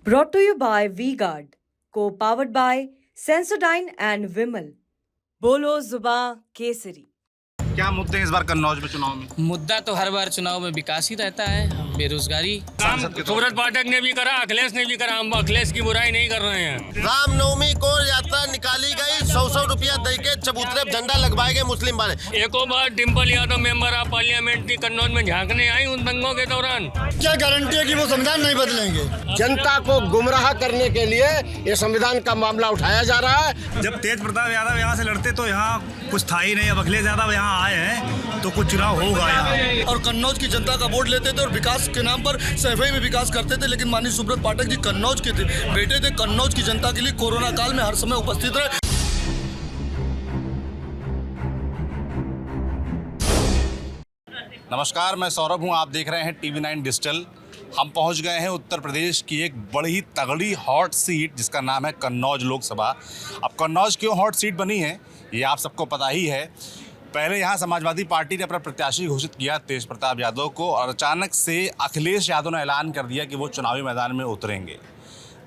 Brought to you by V-Guard, co-powered by Sensodyne and Vimal. बोलो जुबा केसरी। क्या मुद्दे हैं इस बार कन्नौज में चुनाव में? मुद्दा तो हर बार चुनाव में विकास ही रहता है, बेरोजगारी। काम सुब्रत पाठक ने भी करा, अखिलेश ने भी करा। हम अखिलेश की बुराई नहीं कर रहे हैं। रामनवमी को यात्रा निकाली गई, 100 रुपया दे के चबूतरे झंडा लगवाए गए मुस्लिम वाले। एको बार Dimple Yadav member of parliament की कन्नौज में झांकने आई उन दंगों के दौरान। क्या गारंटी है कि वो संविधान नहीं बदलेंगे? जनता को गुमराह करने के लिए ये संविधान का मामला उठाया जा रहा है। जब तेज प्रताप यादव यहाँ से लड़ते तो यहाँ कुछ था ही नहीं। अब अखिलेश यादव यहाँ आए हैं तो कुछ चुनाव होगा यहाँ। और कन्नौज की जनता का वोट लेते थे और विकास के नाम पर सैफई में विकास करते थे, लेकिन माननीय सुब्रत पाठक जी कन्नौज के थे, बेटे थे। कन्नौज की जनता के लिए कोरोना काल में हर समय उपस्थित रहे। नमस्कार, मैं सौरभ हूं। आप देख रहे हैं TV9 डिजिटल। हम पहुंच गए हैं उत्तर प्रदेश की एक बड़ी तगड़ी हॉट सीट जिसका नाम है कन्नौज लोकसभा। अब कन्नौज क्यों हॉट सीट बनी है ये आप सबको पता ही है। पहले यहाँ समाजवादी पार्टी ने अपना प्रत्याशी घोषित किया तेज प्रताप यादव को, और अचानक से अखिलेश यादव ने ऐलान कर दिया कि वो चुनावी मैदान में उतरेंगे।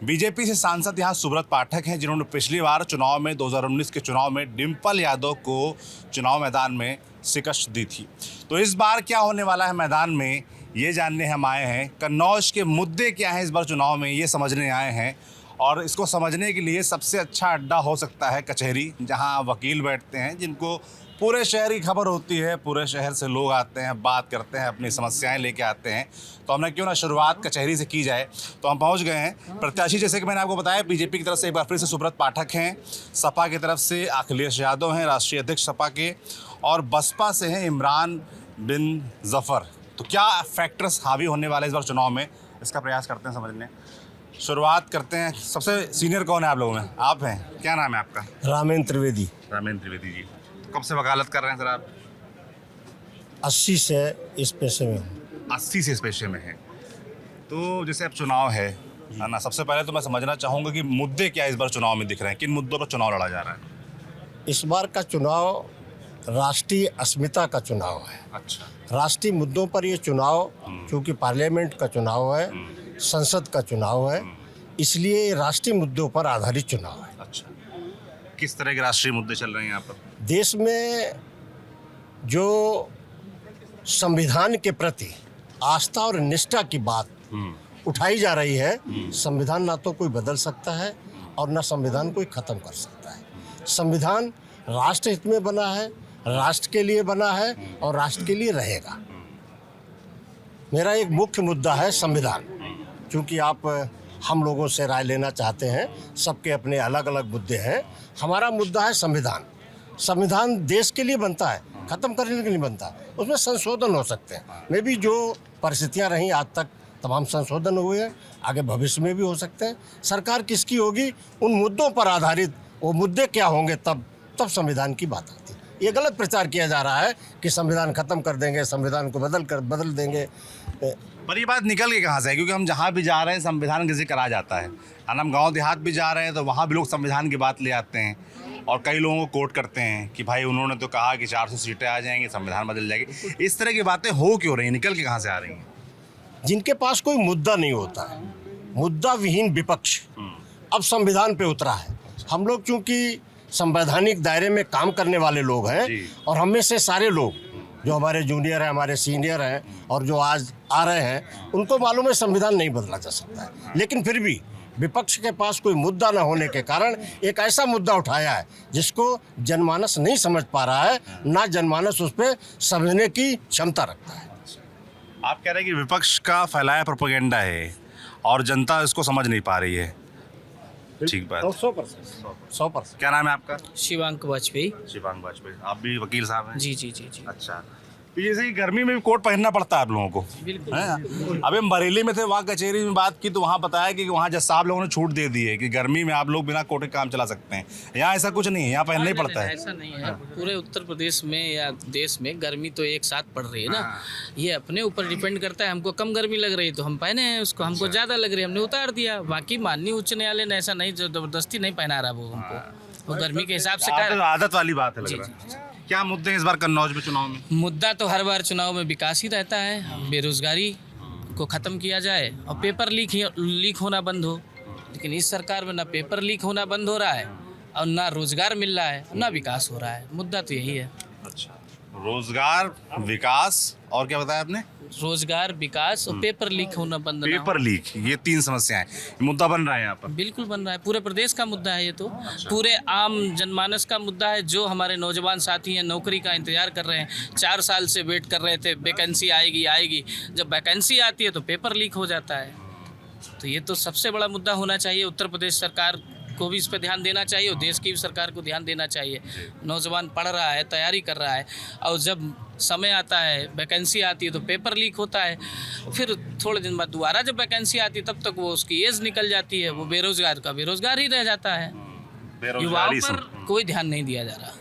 बीजेपी से सांसद यहाँ सुब्रत पाठक हैं, जिन्होंने पिछली बार चुनाव में 2019 के चुनाव में डिम्पल यादव को चुनाव मैदान में शिकस्त दी थी। तो इस बार क्या होने वाला है मैदान में, ये जानने हम आए हैं। कन्नौज के मुद्दे क्या हैं इस बार चुनाव में, ये समझने आए हैं। और इसको समझने के लिए सबसे अच्छा अड्डा हो सकता है कचहरी, जहाँ वकील बैठते हैं, जिनको पूरे शहर की खबर होती है। पूरे शहर से लोग आते हैं, बात करते हैं, अपनी समस्याएं लेके आते हैं। तो हमने क्यों ना शुरुआत कचहरी से की जाए। तो हम पहुंच गए हैं। प्रत्याशी जैसे कि मैंने आपको बताया, बीजेपी की तरफ से एक बार फिर से सुब्रत पाठक हैं, सपा की तरफ से अखिलेश यादव हैं, राष्ट्रीय अध्यक्ष सपा के, और बसपा से हैं इमरान बिन जफ़र। तो क्या फैक्टर्स हावी होने वाले इस बार चुनाव में, इसका प्रयास करते हैं समझने। शुरुआत करते हैं। सबसे सीनियर कौन है आप लोगों में? आप हैं, क्या नाम है आपका? रामेंद्र त्रिवेदी। रामेंद्र त्रिवेदी जी, कब से वकालत कर रहे हैं सर आप? 80 से इस पेशे में हूँ। 80 से इस पेशे में है। तो जैसे अब चुनाव है ना, सबसे पहले तो मैं समझना चाहूँगा कि मुद्दे क्या इस बार चुनाव में दिख रहे हैं, किन मुद्दों पर चुनाव लड़ा जा रहा है? इस बार का चुनाव राष्ट्रीय अस्मिता का चुनाव है। अच्छा। राष्ट्रीय मुद्दों पर ये चुनाव, क्योंकि पार्लियामेंट का चुनाव है, संसद का चुनाव है, इसलिए राष्ट्रीय मुद्दों पर आधारित चुनाव है। अच्छा, किस तरह के राष्ट्रीय मुद्दे चल रहे हैं यहाँ पर? देश में जो संविधान के प्रति आस्था और निष्ठा की बात उठाई जा रही है, संविधान ना तो कोई बदल सकता है और ना संविधान कोई ख़त्म कर सकता है। संविधान राष्ट्र हित में बना है, राष्ट्र के लिए बना है और राष्ट्र के लिए रहेगा। मेरा एक मुख्य मुद्दा है संविधान। क्योंकि आप हम लोगों से राय लेना चाहते हैं, सबके अपने अलग अलग मुद्दे हैं। हमारा मुद्दा है संविधान। संविधान देश के लिए बनता है, ख़त्म करने के लिए बनता है। उसमें संशोधन हो सकते हैं। मे भी जो परिस्थितियां रहीं आज तक तमाम संशोधन हुए हैं, आगे भविष्य में भी हो सकते हैं। सरकार किसकी होगी, उन मुद्दों पर आधारित वो मुद्दे क्या होंगे, तब संविधान की बात आती है। ये गलत प्रचार किया जा रहा है कि संविधान ख़त्म कर देंगे, संविधान को बदल देंगे। पर ये बात निकल के कहाँ से है? क्योंकि हम जहाँ भी जा रहे हैं संविधान का जिक्र आ जाता है। हम गांव देहात भी जा रहे हैं तो वहाँ भी लोग संविधान की बात ले आते हैं, और कई लोगों को कोट करते हैं कि भाई उन्होंने तो कहा कि 400 सीटें आ जाएंगी, संविधान बदल जाएगी। इस तरह की बातें हो क्यों रही हैं, निकल के कहाँ से आ रही हैं? जिनके पास कोई मुद्दा नहीं होता है, मुद्दा विहीन विपक्ष अब संविधान पे उतरा है। हम लोग चूँकि संवैधानिक दायरे में काम करने वाले लोग हैं, और हम में से सारे लोग जो हमारे जूनियर हैं, हमारे सीनियर हैं, और जो आज आ रहे हैं, उनको मालूम है संविधान नहीं बदला जा सकता है। लेकिन फिर भी विपक्ष के पास कोई मुद्दा न होने के कारण एक ऐसा मुद्दा उठाया है जिसको जनमानस नहीं समझ पा रहा है, ना जनमानस उस पर समझने की क्षमता रखता है। आप कह रहे हैं कि विपक्ष का फैलाया प्रोपेगेंडा है और जनता इसको समझ नहीं पा रही है। ठीक बात। 100%। क्या नाम है आपका? शिवांक वाजपेयी। शिवांग वाजपेयी। आप भी वकील साहब हैं? जी जी जी जी। अच्छा, तो जैसे कि गर्मी में भी कोट पहनना पड़ता है आप लोगों को, है? अभी हम बरेली में थे, वहाँ कचहरी में बात की तो वहाँ बताया कि वहाँ जज साहब लोगों ने छूट दे दी है कि गर्मी में आप लोग बिना कोट के काम चला सकते हैं। यहाँ ऐसा कुछ नहीं है, यहाँ पहनना ही पड़ता है। ऐसा नहीं है। पूरे उत्तर प्रदेश में या देश में गर्मी तो एक साथ पड़ रही है ना। ये अपने ऊपर डिपेंड करता है। हमको कम गर्मी लग रही है तो हम पहने हैं उसको, हमको ज़्यादा लग रही है हमने उतार दिया। बाकी माननीय उच्च न्यायालय ने ऐसा नहीं जबरदस्ती नहीं पहना रहा वो हमको, वो गर्मी के हिसाब से आदत वाली बात है लग रहा है। क्या मुद्दे हैं इस बार कन्नौज में चुनाव में? मुद्दा तो हर बार चुनाव में विकास ही रहता है, बेरोजगारी, को ख़त्म किया जाए और पेपर लीक होना बंद हो। लेकिन इस सरकार में ना पेपर लीक होना बंद हो रहा है और ना रोज़गार मिल रहा है, ना विकास हो रहा है। मुद्दा तो यही है। अच्छा, रोजगार, विकास और क्या बताया आपने? रोज़गार, विकास और पेपर लीक होना बंद ना हो। पेपर लीक, ये 3 समस्याएं मुद्दा बन रहा है यहाँ पर। बिल्कुल बन रहा है, पूरे प्रदेश का मुद्दा है ये तो। पूरे आम जनमानस का मुद्दा है। जो हमारे नौजवान साथी हैं नौकरी का इंतजार कर रहे हैं, 4 साल से वेट कर रहे थे, वैकेंसी आएगी। जब वैकेंसी आती है तो पेपर लीक हो जाता है। तो ये तो सबसे बड़ा मुद्दा होना चाहिए। उत्तर प्रदेश सरकार को भी इस पर ध्यान देना चाहिए और देश की भी सरकार को ध्यान देना चाहिए। नौजवान पढ़ रहा है, तैयारी कर रहा है और जब समय आता है, वैकेंसी आती है तो पेपर लीक होता है। फिर थोड़े दिन बाद दोबारा जब वैकेंसी आती है तब तक वो उसकी एज निकल जाती है, वो बेरोजगार का बेरोजगार ही रह जाता है। युवाओं पर कोई ध्यान नहीं दिया जा रहा।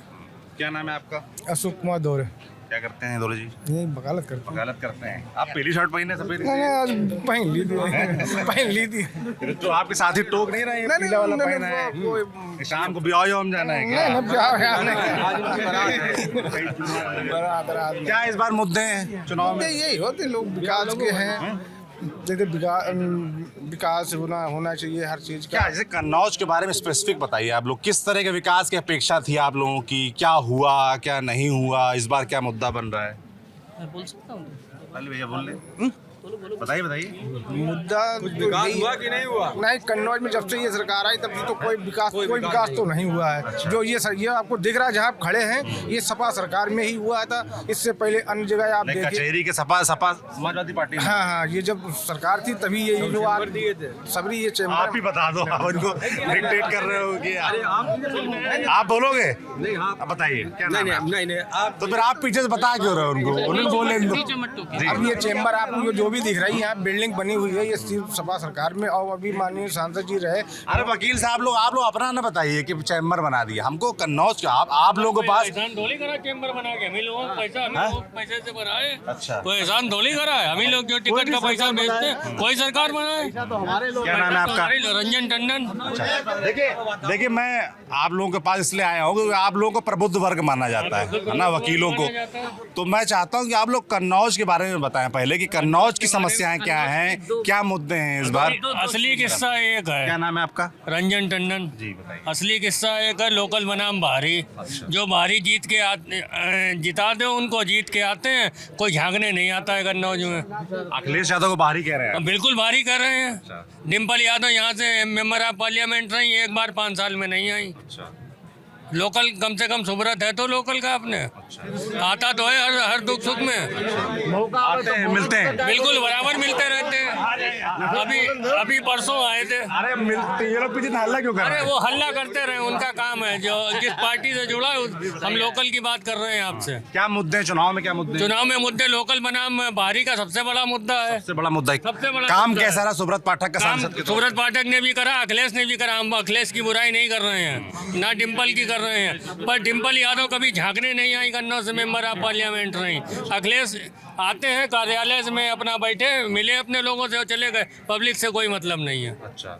क्या नाम है आपका? अशोक कुमार दौरे। क्या करते हैं दौरे जी? यही वकालत करते वकालत करते हैं। आप पहली शर्ट पहने सफेद? हैं। आज पहन ली थी पहन ली थी। तो आपके साथी टोक नहीं रहे हैं? पीला वाला पहना है। शाम को ब्याह में जाना है क्या? इस बार मुद्दे हैं चुनाव में? यही होते लोग विकास के हैं। जैसे विकास होना चाहिए हर चीज का। क्या जैसे कन्नौज के बारे में स्पेसिफिक बताइए, आप लोग किस तरह के विकास की अपेक्षा थी आप लोगों की? क्या हुआ, क्या नहीं हुआ, इस बार क्या मुद्दा बन रहा है? मैं बोल सकता हूँ? पहले भैया बोल ले, बताइए। मुद्दा विकास हुआ कि नहीं हुआ? नहीं, कन्नौज में जब से ये सरकार आई तब से तो कोई विकास तो नहीं हुआ है। अच्छा। जो ये आपको दिख रहा है जहाँ आप खड़े हैं, ये सपा सरकार में ही हुआ था। इससे पहले अन्य जगह आप देखिए, कचहरी के सपा समाजवादी पार्टी। हाँ, ये जब सरकार थी तभी ये जो सबरी ये चैम्बर। आप ही बता दो, आप उनको डिक्टेट कर रहे हो कि आप बोलोगे? नहीं, आप बताइए क्या नाम है? नहीं, आप तो फिर आप पीछे से बता क्यों रहे हो उनको? उन्होंने बोले अब ये चैम्बर आपको जो भी दिख रही है, यहाँ बिल्डिंग बनी हुई है, ये सिर्फ सपा सरकार में और अभी माननीय सांसद जी रहे। अरे वकील साहब लोग, आप लोग अपना ना बताइए कि चैम्बर बना दिया हमको कन्नौज का। आप लोगों के पास धोली करा चैम्बर बना के, हम लोगों को पैसे से बनाए। अच्छा, कोई एहसान धोली करा है? हम लोग जो टिकट का पैसा बेचते हैं, कोई सरकार बनाए। क्या नाम है आपका? रंजन टंडन। देखिए मैं आप लोगों के पास इसलिए आया हूँ क्योंकि आप लोगों को प्रबुद्ध वर्ग माना जाता है ना, वकीलों को। तो मैं चाहता हूँ कि आप लोग कन्नौज के बारे में बताएं पहले कि कन्नौज की समस्याएं क्या हैं, क्या मुद्दे हैं इस बार। असली किस्सा एक है। क्या नाम है आपका? रंजन टंडन जी बताइए। असली किस्सा एक है, लोकल बनाम बाहरी। जो बाहरी जिता दे उनको जीत के आते हैं, कोई झांकने नहीं आता है कन्नौज में। अखिलेश यादव को बाहरी कह रहे हैं? बिल्कुल बाहरी कर रहे हैं। डिम्पल यादव यहाँ से मेंबर ऑफ पार्लियामेंट रही, एक बार 5 साल में नहीं आई। लोकल कम से कम सुब्रत है तो लोकल का अपने आता तो है हर दुख सुख में मौका आते हैं, मिलते हैं, बिल्कुल बराबर मिलते रहते हैं। अभी परसों आए थे। अरे मिलते, ये लोग पीछे हल्ला क्यों कर रहे अरे हैं? वो हल्ला करते रहे, उनका काम है। जो जिस पार्टी से जुड़ा है, हम लोकल की बात कर रहे हैं आपसे। क्या मुद्दे हैं चुनाव में? क्या मुद्दे? चुनाव में मुद्दे लोकल बनाम बाहरी का सबसे बड़ा मुद्दा है। सबसे बड़ा मुद्दा सबसे बड़ा काम मुद्दा कैसा रहा सुब्रत पाठक का सांसद के? सुब्रत पाठक ने भी करा, अखिलेश ने भी करा। हम अखिलेश की बुराई नहीं कर रहे हैं, ना डिम्पल की कर रहे हैं, पर डिम्पल यादव कभी झांकने नहीं आई कन्नौज से मेंबर ऑफ पार्लियामेंट रही। अखिलेश आते हैं कार्यालय में अपना बैठे, मिले अपने लोगों से और चले गए। पब्लिक से कोई मतलब नहीं है। अच्छा,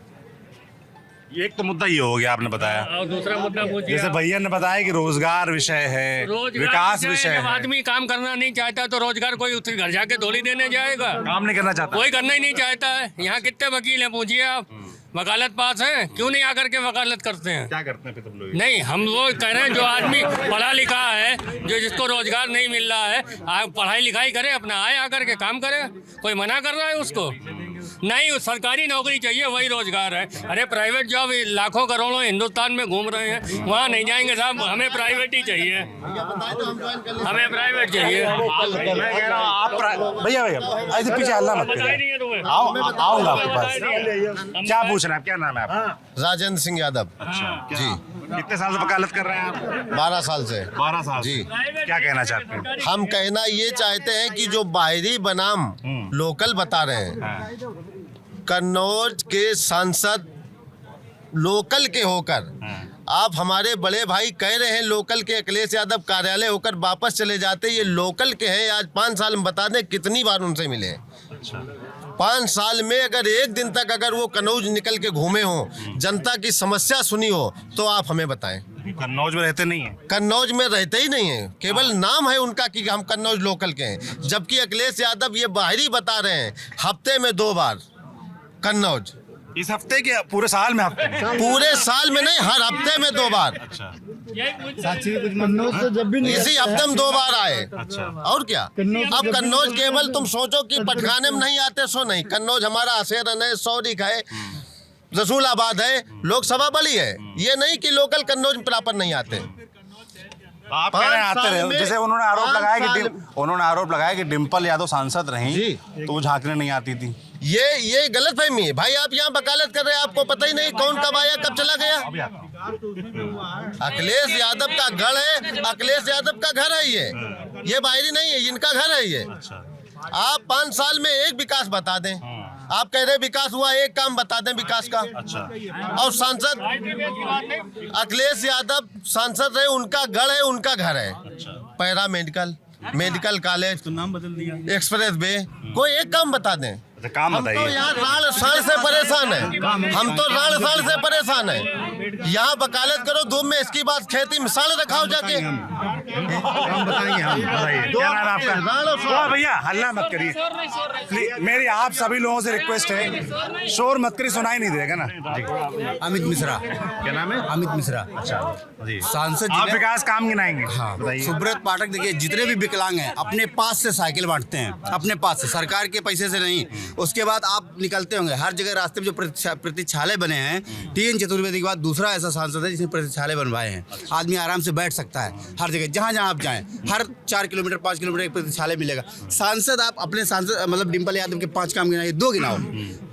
ये एक तो मुद्दा ये हो गया आपने बताया। और दूसरा मुद्दा पूछिए। जैसे भैया ने बताया कि रोजगार विषय है, विकास विषय जब है। आदमी काम करना नहीं चाहता तो रोजगार कोई उसके घर जाके थोड़ी देने जाएगा? काम नहीं करना चाहता, कोई करना ही नहीं चाहता है। यहाँ कितने वकील हैं पूछिए आप? वकालत पास है, क्यों नहीं आकर के वकालत करते हैं? क्या करते हैं फिर तुम लोग? नहीं, हम वो कह रहे हैं जो आदमी पढ़ा लिखा है, जो जिसको रोजगार नहीं मिल रहा है, पढ़ाई लिखाई करे, अपना आए आकर के काम करे। कोई मना कर रहा है उसको? नहीं, सरकारी नौकरी चाहिए, वही रोजगार है। अरे प्राइवेट जॉब लाखों करोड़ों हिंदुस्तान में घूम रहे हैं, वहाँ नहीं जाएंगे साहब। हमें प्राइवेट ही चाहिए, हमें प्राइवेट चाहिए। मैं कह रहा हूँ आप भैया ऐसे पीछे हल्ला मत करिए। आऊंगा आपके पास। क्या पूछ रहे हैं आप? क्या नाम है आपका? राजेंद्र सिंह यादव। जी। कितने साल से वकालत कर रहे हैं आप? 12 साल से। 12 साल जी। क्या कहना चाहते हैं? हम कहना ये चाहते हैं कि जो बाहरी बनाम लोकल बता रहे हैं, कन्नौज के सांसद लोकल के होकर आप हमारे बड़े भाई कह रहे हैं लोकल के अखिलेश यादव कार्यालय होकर वापस चले जाते, ये लोकल के हैं। आज 5 साल में बता दें कितनी बार उनसे मिले। अच्छा, 5 साल में अगर एक दिन तक अगर वो कन्नौज निकल के घूमे हो, जनता की समस्या सुनी हो, तो आप हमें बताएं। कन्नौज में रहते नहीं है। कन्नौज में रहते ही नहीं है, केवल नाम है उनका कि हम कन्नौज लोकल के हैं, जबकि अखिलेश यादव ये बाहरी बता रहे हैं हफ्ते में 2 बार कन्नौज। इस हफ्ते के पूरे साल में पूरे साल में नहीं, हर हफ्ते में 2 बार। इसी हफ्ते में 2 बार आए। और क्या? अब कन्नौज केवल तुम सोचो कि पटखाने में नहीं आते सो नहीं, कन्नौज हमारा असेरन है, सौरिक है, रसूलाबाद है, लोकसभा बड़ी है। ये नहीं कि लोकल कन्नौज में प्रॉपर नहीं आते। आप कह रहे हैं आते रहे, जैसे उन्होंने आरोप लगाया कि डिम्पल यादव सांसद रहीं तो वो झांकने नहीं आती थी। ये गलत फहमी है भाई। आप यहाँ वकालत कर रहे हैं, आपको पता ही नहीं कौन कब आया कब चला गया। अखिलेश यादव का गढ़ है, अखिलेश यादव का घर है ये बाहरी नहीं है, इनका घर है ये। आप 5 साल में एक विकास बता दें, आप कह रहे विकास हुआ, एक काम बता दें विकास का। और सांसद अखिलेश यादव सांसद है, उनका गढ़ है, उनका घर है। पैरा मेडिकल कॉलेज, नाम बदल दिया, एक्सप्रेस वे, कोई एक काम बता दें। काम हम तो यहाँ राड़ साल से परेशान है, यहाँ वकालत करो धूप में, इसकी बात खेती मिसाल रखाओ जाके। हम बताएंगे, क्या नाम है आपका? भैया हल्ला मत करिए, मेरी आप सभी लोगों से रिक्वेस्ट है, शोर मत करिए, सुनाई नहीं देगा ना। अमित मिश्रा। क्या नाम है? अमित मिश्रा। अच्छा जी। सांसद आप विकास काम गिनाएंगे? हाँ। बताइए। सुब्रत पाठक देखिए, जितने भी विकलांग हैं अपने पास से साइकिल बांटते हैं, अपने पास से, सरकार के पैसे से नहीं। उसके बाद आप निकलते होंगे हर जगह रास्ते में जो प्रतीक्षालय बने हैं, टीएन चतुर्वेदी के बाद दूसरा ऐसा सांसद है जिसने प्रतीक्षालय बनवाए हैं। आदमी आराम से बैठ सकता है हर जगह, जहाँ आप जाएं, हर 4 किलोमीटर 5 किलोमीटर एक प्रतीक्षालय मिलेगा। सांसद आप अपने सांसद मतलब डिम्पल यादव के 5 काम गिनाइए, 2 गिनाओ।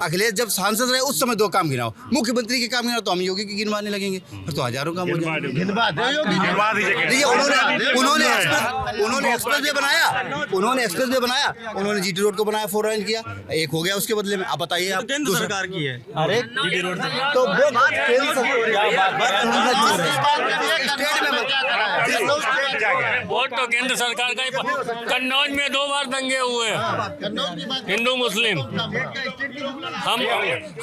अखिलेश जब सांसद रहे उस समय 2 काम गिनाओ। मुख्यमंत्री के काम गिनाओ तो हम योगी की गिनवाने लगेंगे, फिर तो हजारों काम हो जाएंगे। उन्होंने एक्सप्रेस वे बनाया, उन्होंने जीटी रोड को बनाया, 4 लाइन किया, एक हो गया उसके बदले में। अब बताइए आप, केंद्र सरकार की है। अरे तो वो बात वोट तो केंद्र सरकार का ही। कन्नौज में 2 बार दंगे हुए, हिंदू मुस्लिम।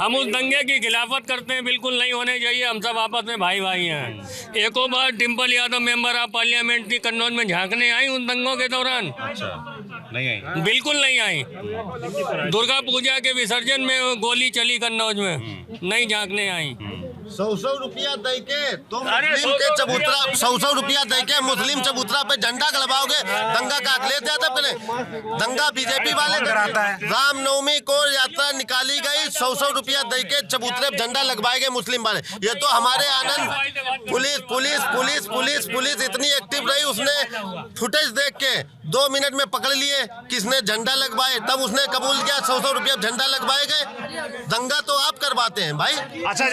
हम उस दंगे की खिलाफत करते हैं, बिल्कुल नहीं होने चाहिए। हम सब आपस में भाई हैं। एको बार Dimple Yadav member of parliament थी कन्नौज में झांकने आई उन दंगों के दौरान? नहीं आई, बिल्कुल नहीं आई। दुर्गा पूजा के विसर्जन में गोली चली कन्नौज में, नहीं झांकने आई। 100 रुपया दे के तो मुस्लिम के चबूतरा, 100 रुपया दे के मुस्लिम चबूतरा पे झंडा गड़वाओगे। दंगा का अखिलेश यादव करे, दंगा बीजेपी वाले कराता है। रामनवमी को यात्रा निकाली गई, 100 रुपया दे के चबूतरे पे झंडा लगवाए गए मुस्लिम वाले। ये तो हमारे आनंद पुलिस इतनी एक्टिव रही, उसने फुटेज देख के 2 मिनट में पकड़ लिए किसने झंडा लगवाए, तब उसने कबूल किया 100 रुपया झंडा लगवाए गए। दंगा तो आप करवाते हैं भाई। अच्छा,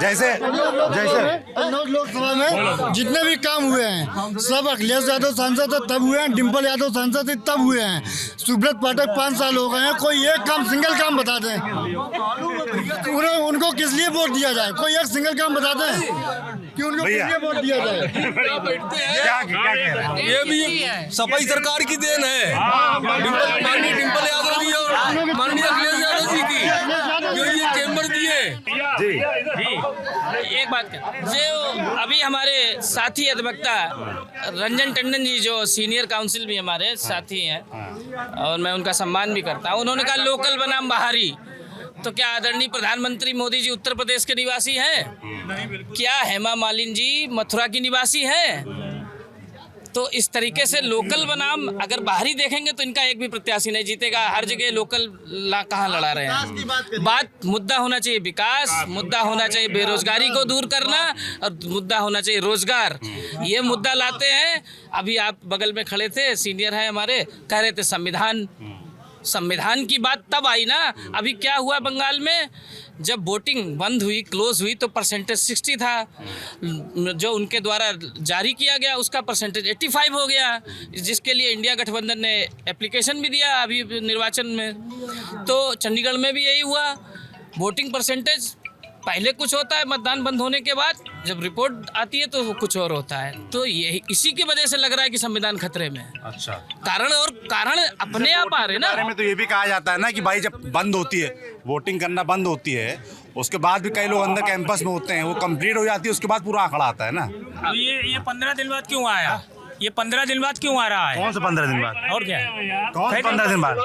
जैसे कन्नौज लोकसभा में जितने भी काम हुए हैं सब अखिलेश यादव सांसद तब हुए हैं, डिम्पल यादव सांसद तब हुए हैं। सुब्रत पाठक 5 साल हो गए हैं, कोई एक काम, सिंगल काम बता दें उनको किस लिए वोट दिया जाए। कोई एक सिंगल काम बता दें कि उनको किस लिए वोट दिया जाए। क्या कह रहे हैं? ये भी सफाई सरकार की देन है, माननीय डिम्पल यादव जी और माननीय अखिलेश यादव जी की, जो ये चेंबर दिए। जी एक बात जो अभी हमारे साथी अधिवक्ता रंजन टंडन जी, जो सीनियर काउंसिल भी हमारे साथी हैं और मैं उनका सम्मान भी करता हूं, उन्होंने कहा लोकल बनाम बाहरी। तो क्या आदरणीय प्रधानमंत्री मोदी जी उत्तर प्रदेश के निवासी हैं? क्या हेमा मालिनी जी मथुरा की निवासी हैं? तो इस तरीके से लोकल बनाम अगर बाहरी देखेंगे तो इनका एक भी प्रत्याशी नहीं जीतेगा। हर जगह लोकल कहाँ लड़ा रहे हैं। बात मुद्दा होना चाहिए विकास, मुद्दा होना चाहिए बेरोजगारी को दूर करना, और मुद्दा होना चाहिए रोजगार। ये मुद्दा लाते हैं। अभी आप बगल में खड़े थे, सीनियर हैं हमारे, कह रहे थे संविधान की बात तब आई ना। अभी क्या हुआ बंगाल में, जब वोटिंग बंद हुई, क्लोज हुई, तो परसेंटेज 60 था, जो उनके द्वारा जारी किया गया उसका परसेंटेज 85 हो गया, जिसके लिए इंडिया गठबंधन ने एप्लीकेशन भी दिया अभी निर्वाचन में। तो चंडीगढ़ में भी यही हुआ, वोटिंग परसेंटेज पहले कुछ होता है, मतदान बंद होने के बाद जब रिपोर्ट आती है तो कुछ और होता है। तो यही इसी की वजह से लग रहा है कि संविधान खतरे में है। अच्छा, कारण अपने आप आ रहे ना। बारे में तो ये भी कहा जाता है ना कि भाई जब बंद होती है, वोटिंग करना बंद होती है, उसके बाद भी कई लोग अंदर कैंपस में होते हैं, वो कंप्लीट हो जाती है, उसके बाद पूरा आंकड़ा आता है ना। तो ये 15 दिन बाद क्यों आया? ये 15 दिन बाद क्यों आ रहा है? कौन सा 15 दिन बाद? और क्या? कौन 15 दिन बाद?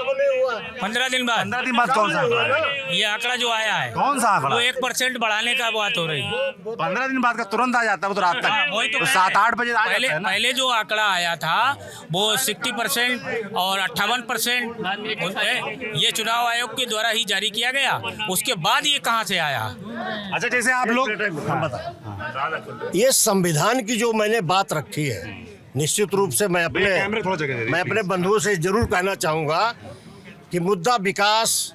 15 दिन बाद? 15 दिन बाद कौन सा आंकड़ा? ये आंकड़ा जो आया है कौन सा आंकड़ा? वो 1% बढ़ाने का बात हो रही है। 15 दिन बाद का तुरंत आ जाता है, वो तो रात तक, वही तो 7-8 बजे आ जाता है ना। पहले जो आंकड़ा आया था वो 60% और 58% ये चुनाव आयोग के द्वारा ही जारी किया गया। उसके बाद ये कहाँ से आया? अच्छा, जैसे आप लोग ये संविधान की जो मैंने बात रखी है, निश्चित रूप से मैं अपने बंधुओं से जरूर कहना चाहूँगा कि मुद्दा विकास,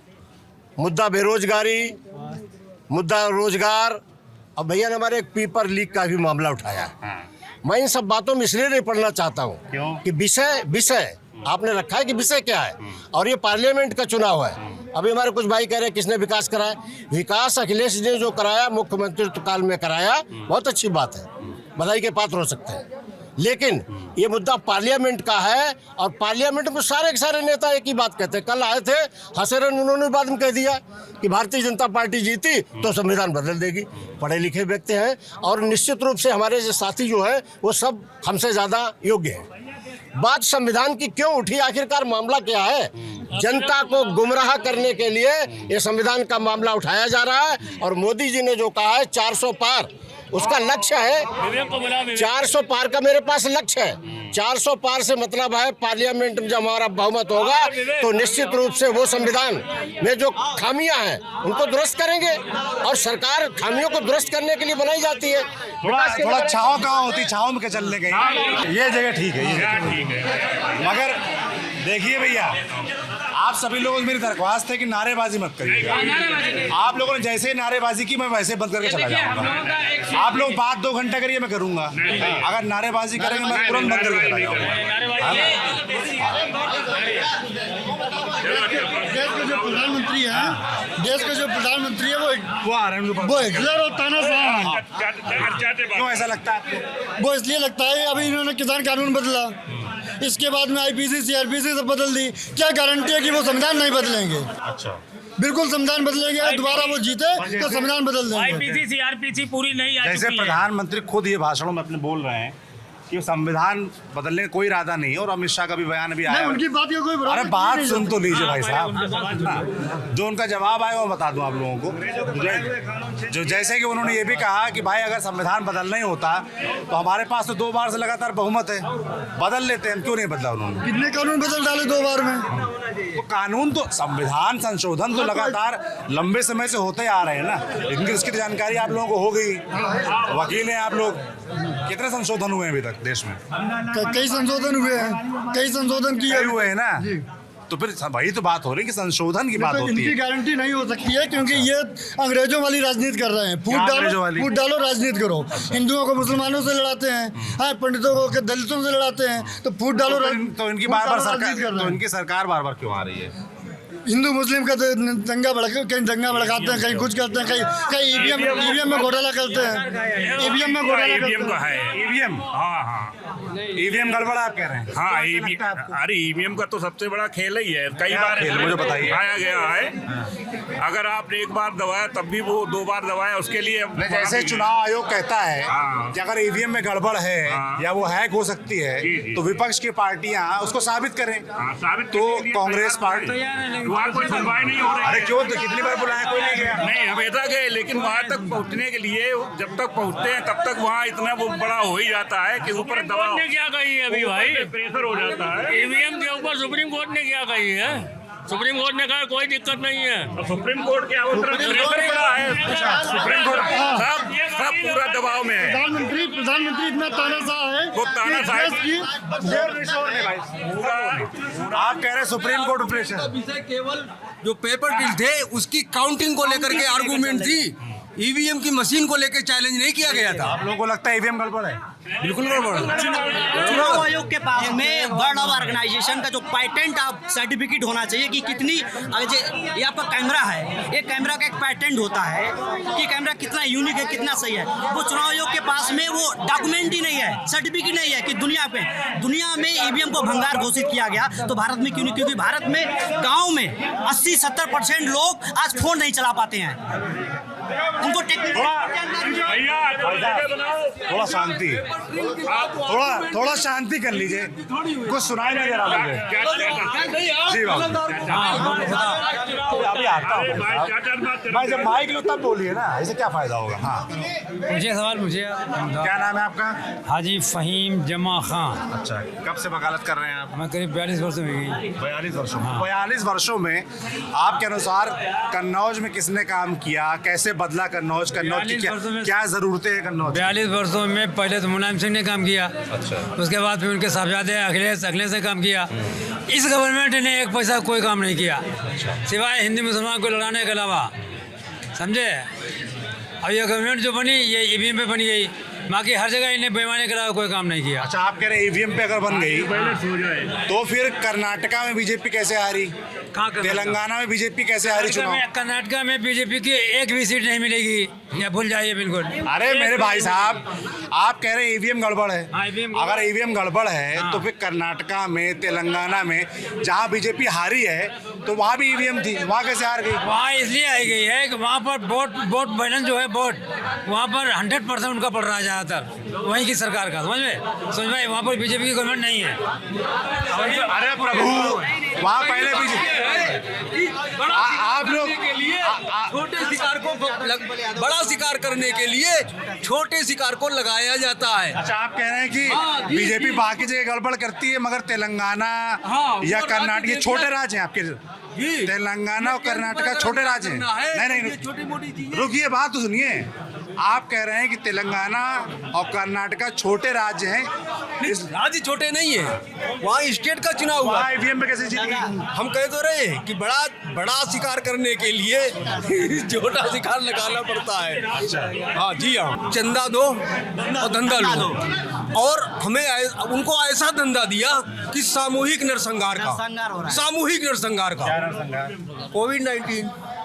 मुद्दा बेरोजगारी, मुद्दा रोजगार, और भैया ने हमारे एक पेपर लीक का भी मामला उठाया। मैं इन सब बातों में इसलिए नहीं पढ़ना चाहता हूँ कि विषय आपने रखा है कि विषय क्या है, और ये पार्लियामेंट का चुनाव है। अभी हमारे कुछ भाई कह रहे हैं किसने विकास कराया? विकास अखिलेश ने जो कराया, मुख्यमंत्री काल में कराया, बहुत अच्छी बात है, बधाई के पात्र हो सकते हैं। लेकिन ये मुद्दा पार्लियामेंट का है, और पार्लियामेंट में सारे के सारे नेता एक ही बात कहते हैं। कल आए थे हसेरन, उन्होंने बाद में कह दिया कि भारतीय जनता पार्टी जीती तो संविधान बदल देगी। पढ़े लिखे व्यक्ति हैं, और निश्चित रूप से हमारे जो साथी जो हैं वो सब हमसे ज़्यादा योग्य हैं। बात संविधान की क्यों उठी? आखिरकार मामला क्या है? जनता को गुमराह करने के लिए ये संविधान का मामला उठाया जा रहा है। और मोदी जी ने जो कहा है 400 पार, उसका लक्ष्य है 400 पार का मेरे पास लक्ष्य है। 400 पार से मतलब है पार्लियामेंट में जब हमारा बहुमत होगा तो निश्चित रूप से वो संविधान में जो खामियां हैं उनको दुरुस्त करेंगे, और सरकार खामियों को दुरुस्त करने के लिए बनाई जाती है। थोड़ा छाव कहाँ होती, छाव में क्या चलने गई, ये जगह ठीक है, ये जगह ठीक है। मगर देखिए भैया, आप सभी लोग मेरी दरख्वास्त है कि नारेबाजी मत करिए। आप लोगों ने जैसे नारेबाजी की, मैं वैसे बंद करके चला जाऊंगा। आप लोग बात 2 घंटे करिए, मैं करूंगा। अगर नारेबाजी करेंगे मैं तुरंत बंद करके चला जाऊंगा। देश के जो प्रधानमंत्री है वो आ रहे हैं, वो हिटलर और तानाशाह हैं। क्यों ऐसा लगता है? वो इसलिए लगता है, अभी इन्होंने किसान कानून बदला, इसके बाद में आईपीसी सीआरपीसी सब बदल दी। क्या गारंटी है कि वो संविधान नहीं बदलेंगे? अच्छा, बिल्कुल संविधान बदलेंगे। दोबारा वो जीते तो संविधान बदल देंगे। आईपीसी सीआरपीसी पूरी नहीं आ जैसे चुकी है। प्रधानमंत्री खुद ये भाषणों में अपने बोल रहे हैं कि संविधान बदलने का कोई इरादा नहीं है, और अमित शाह का भी बयान भी आया। उनकी बात का कोई विरोध अरे नहीं बात है। सुन तो लीजिए भाई साहब, जो उनका जवाब आएगा वो बता दूं आप लोगों को। जो जैसे कि उन्होंने ये भी कहा कि भाई अगर संविधान बदलना ही होता तो हमारे पास तो 2 बार से लगातार बहुमत है, बदल लेते हैं। क्यों नहीं बदला उन्होंने? कितने कानून बदल डाले 2 बार में? तो कानून तो, संविधान संशोधन तो लगातार लंबे समय से होते आ रहे हैं ना, इनकी इसकी जानकारी आप लोगों को हो गई। वकील हैं आप लोग, कितने संशोधन हुए हैं अभी तक देश में? कई संशोधन हुए हैं, कई संशोधन किए हुए हैं ना। तो फिर वही तो बात हो रही है कि संशोधन की बात होती है। इनकी गारंटी नहीं हो सकती है, क्योंकि ये अंग्रेजों वाली राजनीति कर रहे हैं। फूट डालो राजनीति करो। हिंदुओं को मुसलमानों से लड़ाते हैं, हाँ, पंडितों को दलितों से लड़ाते हैं, तो फूट डालो। तो इनकी बार-बार सरकार बार-बार क्यों आ रही है? हिंदू मुस्लिम का दंगा भड़काते हैं, कहीं कुछ करते हैं, कहीं ईवीएम में घोटाला करते हैं। ईवीएम में घोटाला ईवीएम गड़बड़ आप कह रहे हैं? हाँ, अरे ईवीएम का तो सबसे बड़ा खेल ही है। कई बार मुझे बताइए, दिखाया गया है। अगर आपने एक बार दबाया तब भी वो 2 बार दबाया, उसके लिए जैसे चुनाव आयोग कहता है कि अगर ईवीएम में गड़बड़ है या वो हैक हो सकती है तो विपक्ष की पार्टियां उसको साबित करें। तो कांग्रेस पार्टी वहाँ कोई सुनवाई नहीं हो रही। अरे क्यों? तो कितनी बार बुलाया, कोई नहीं गया। नहीं, हमेशा गए, लेकिन वहाँ तक पहुँचने के लिए जब तक पहुँचते हैं तब तक वहाँ इतना वो बड़ा हो ही जाता है कि ऊपर दबाव क्या कही है अभी भाई? प्रेशर हो जाता है। ईवीएम के ऊपर सुप्रीम कोर्ट ने क्या कही है? सुप्रीम कोर्ट ने कहा कोई दिक्कत नहीं है। तो सुप्रीम कोर्ट क्या प्रेशर पड़ा है? सुप्रीम कोर्ट सब पूरा दबाव में है। प्रधानमंत्री इतना तानाशाह है, वो तानाशाह आप कह रहे हैं सुप्रीम कोर्ट प्रेशर। केवल जो पेपर बिल थे उसकी काउंटिंग को लेकर के आर्गूमेंट थी, ईवीएम की मशीन को लेकर चैलेंज नहीं किया गया था। आप लोगों को लगता है ईवीएम गड़बड़ है? बिल्कुल गड़बड़ है। चुनाव आयोग के पास में वर्ल्ड ऑफ ऑर्गेनाइजेशन का जो पेटेंट आप सर्टिफिकेट होना चाहिए कि कितनी ये आपका कैमरा है, एक कैमरा का एक पेटेंट होता है कि कैमरा कितना यूनिक है, कितना सही है। वो चुनाव आयोग के पास में वो डॉक्यूमेंट ही नहीं है, सर्टिफिकेट नहीं है कि दुनिया में ईवीएम को भंगार घोषित किया गया तो भारत में क्यों नहीं? क्योंकि भारत में गाँव में 80-70% लोग आज फोन नहीं चला पाते हैं। उनको थोड़ा शांति, थोड़ा शांति कर लीजिए, कुछ सुनाई नहीं दे रहा मुझे। जी अभी आता हूँ भाई, जब माइक लो तब बोलिए ना, इससे क्या फायदा होगा? हाँ मुझे सवाल क्या नाम है आपका? हाजी फहीम जमा खान। अच्छा, कब से वकालत कर रहे हैं आप? मैं करीब 42 वर्षों में गई। 42 वर्षों में? 42 वर्षों में आपके अनुसार कन्नौज में किसने काम किया, कैसे बदला कन्नौज की क्या जरूरतें हैं कन्नौज? 42 वर्षों में पहले तो मुलायम सिंह ने काम किया। अच्छा। उसके बाद फिर उनके साहबजादे अखिलेश ने काम किया। इस गवर्नमेंट ने एक पैसा कोई काम नहीं किया सिवाय हिंदू मुसलमान को लड़ाने के अलावा, समझे? अब ये गवर्नमेंट जो बनी ये ईवीएम पे बन गई, बाकी हर जगह इन्हें बेईमानी के अलावा कोई काम नहीं किया। अच्छा, आप कह रहे हैं ईवीएम पे अगर बन गई तो फिर कर्नाटका में बीजेपी कैसे हारी, तेलंगाना में बीजेपी कैसे हारी चुनाव? कर्नाटका में बीजेपी की एक भी सीट नहीं मिलेगी, या भूल जाइए बिल्कुल। अरे मेरे भाई साहब, आप कह रहे हैं ईवीएम गड़बड़ है। अगर ईवीएम गड़बड़ है तो फिर कर्नाटका में, तेलंगाना में जहाँ बीजेपी हारी है तो वहाँ भी ईवीएम थी, वहाँ कैसे हार गई? वहाँ इसलिए आई गई है कि वहाँ पर वोट बैलेंस जो है वोट वहाँ पर 100% उनका पड़ रहा है ज़्यादातर वहीं की सरकार का, समझ में वहाँ पर बीजेपी की गवर्नमेंट नहीं है। अरे प्रभु, वहाँ पहले बीजेपी आप लोग छोटे शिकार को बड़ा शिकार करने के लिए छोटे शिकार को लगाया जाता है। अच्छा, आप कह रहे हैं कि बीजेपी बाकी जगह गड़बड़ करती है मगर तेलंगाना या कर्नाटक ये छोटे राज्य हैं आपके? तेलंगाना और कर्नाटका छोटे राज्य हैं? नहीं, छोटी मोटी चीजें। रुकिए, बात तो सुनिए। आप कह रहे हैं कि तेलंगाना और कर्नाटका छोटे राज्य हैं। इस राज्य छोटे नहीं है, वहाँ स्टेट का चुनाव हुआ। ईवीएम पे कैसे जीती? हम कह तो रहे हैं कि बड़ा शिकार करने के लिए छोटा शिकार लगाना पड़ता है। अच्छा, हाँ जी हाँ, चंदा दो और धंधा लो, और हमें उनको ऐसा धंधा दिया कि सामूहिक नरसंहार का कोविड-19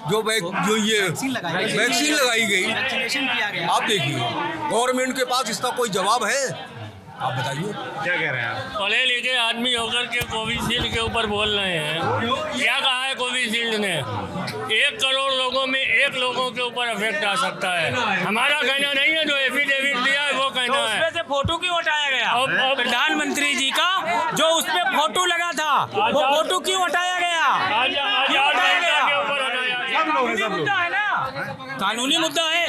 जो ये वैक्सीन लगाई गई, आप देखिए गवर्नमेंट के पास इसका कोई जवाब है? आप बताइए क्या कह रहे हैं आप? पढ़े लिखे आदमी होकर के कोविशील्ड के ऊपर बोल रहे हैं। क्या कहा है कोविशील्ड ने? 1 करोड़ लोगों में 1 लोगों के ऊपर इफेक्ट आ सकता है। हमारा कहना नहीं है, जो एफिडेविट दिया है वो कहना है। उसमें से फोटो क्यों हटाया गया? प्रधानमंत्री जी का जो उसमें फोटो लगा था वो फोटो क्यों हटाया गया? मुद्दा है ना, कानूनी मुद्दा है।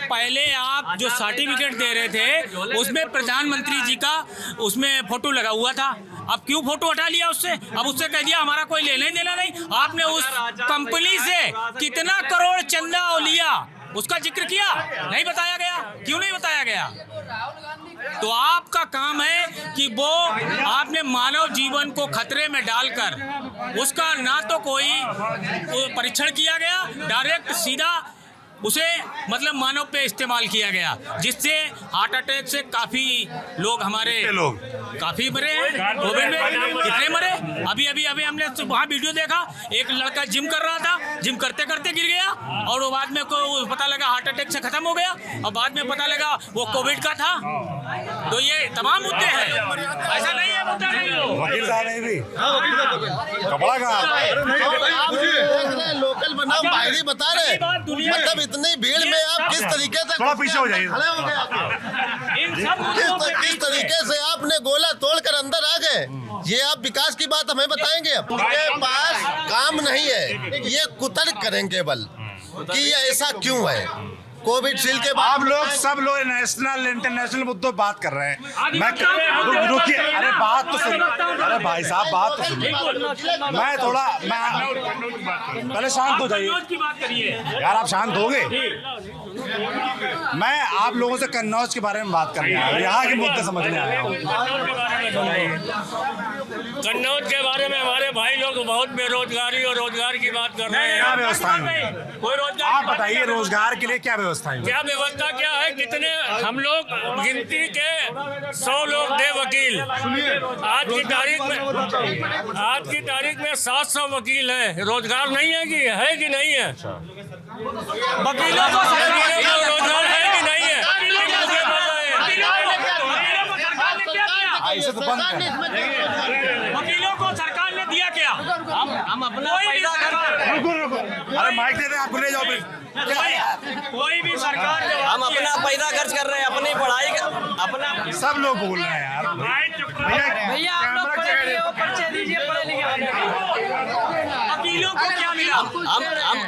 पहले आप जो सर्टिफिकेट दे रहे थे उसमें प्रधानमंत्री जी का उसमें फोटो लगा हुआ था, अब क्यों फोटो हटा लिया उससे? अब उससे कह दिया हमारा कोई लेना देना नहीं। आपने उस कंपनी से कितना करोड़ चंदा लिया उसका जिक्र किया? नहीं बताया गया। क्यों नहीं बताया गया? तो आपका काम है कि वो आपने मानव जीवन को खतरे में डालकर उसका ना तो कोई परीक्षण किया गया, डायरेक्ट सीधा उसे मतलब मानव पे इस्तेमाल किया गया, जिससे हार्ट अटैक से काफी लोग हमारे काफी मरे हैं। कोविड में कितने मरे? अभी हमने वहाँ वीडियो देखा, एक लड़का जिम कर रहा था, जिम करते करते गिर गया और वो बाद में को पता लगा हार्ट अटैक से खत्म हो गया और बाद में पता लगा वो कोविड का था। तो ये तमाम मुद्दे हैं, ऐसा नहीं है मुद्दा नहीं हो। वकील साहब ने भी कपड़ा का लोकल बनाम बाहरी बता रहे, मतलब इतनी भीड़ में आप किस तरीके से थोड़ा पीछे हो जाइए, किस तरीके से आपने गोला तोड़कर अंदर आ गए, ये आप विकास की बात हमें बताएंगे? उनके पास काम नहीं है, ये कुतर्क करेंगे बल कि ये ऐसा क्यों है। कोविशील्ड के बाद आप लोग सब लोग नेशनल इंटरनेशनल मुद्दों बात कर रहे हैं। मैं रुकिए, अरे बात तो सुनिए, अरे भाई साहब बात तो सुनिए। मैं पहले शांत हो जाइए यार, आप शांत होगे? मैं आप लोगों से कन्नौज के बारे में बात कर रहा हूँ, यहाँ के मुद्दे समझने आया हूँ। कन्नौज के बारे में हमारे भाई लोग बहुत बेरोजगारी और रोजगार की बात कर रहे हैं। क्या व्यवस्था है? कोई रोजगार आप बताइए, रोजगार के लिए क्या व्यवस्था है? क्या व्यवस्था क्या है? कितने हम लोग गिनती के 100 लोग थे वकील। आज की तारीख में 700 वकील है। रोजगार नहीं है कि नहीं है? वकीलों को रोजगार है कि नहीं है? ऐसे तो बंद है। वकीलों को सरकार ने दिया क्या? हम अपना अरे माइक दे दे, आप ले जाओ। कोई भी सरकार हम अपना पैसा खर्च कर रहे हैं, अपनी पढ़ाई अपना। सब लोग बोल रहे हैं यार। भैया आप लोग पढ़े लिखे हो, पर्चे दीजिए पढ़े लिखे। वकीलों को क्या मिला?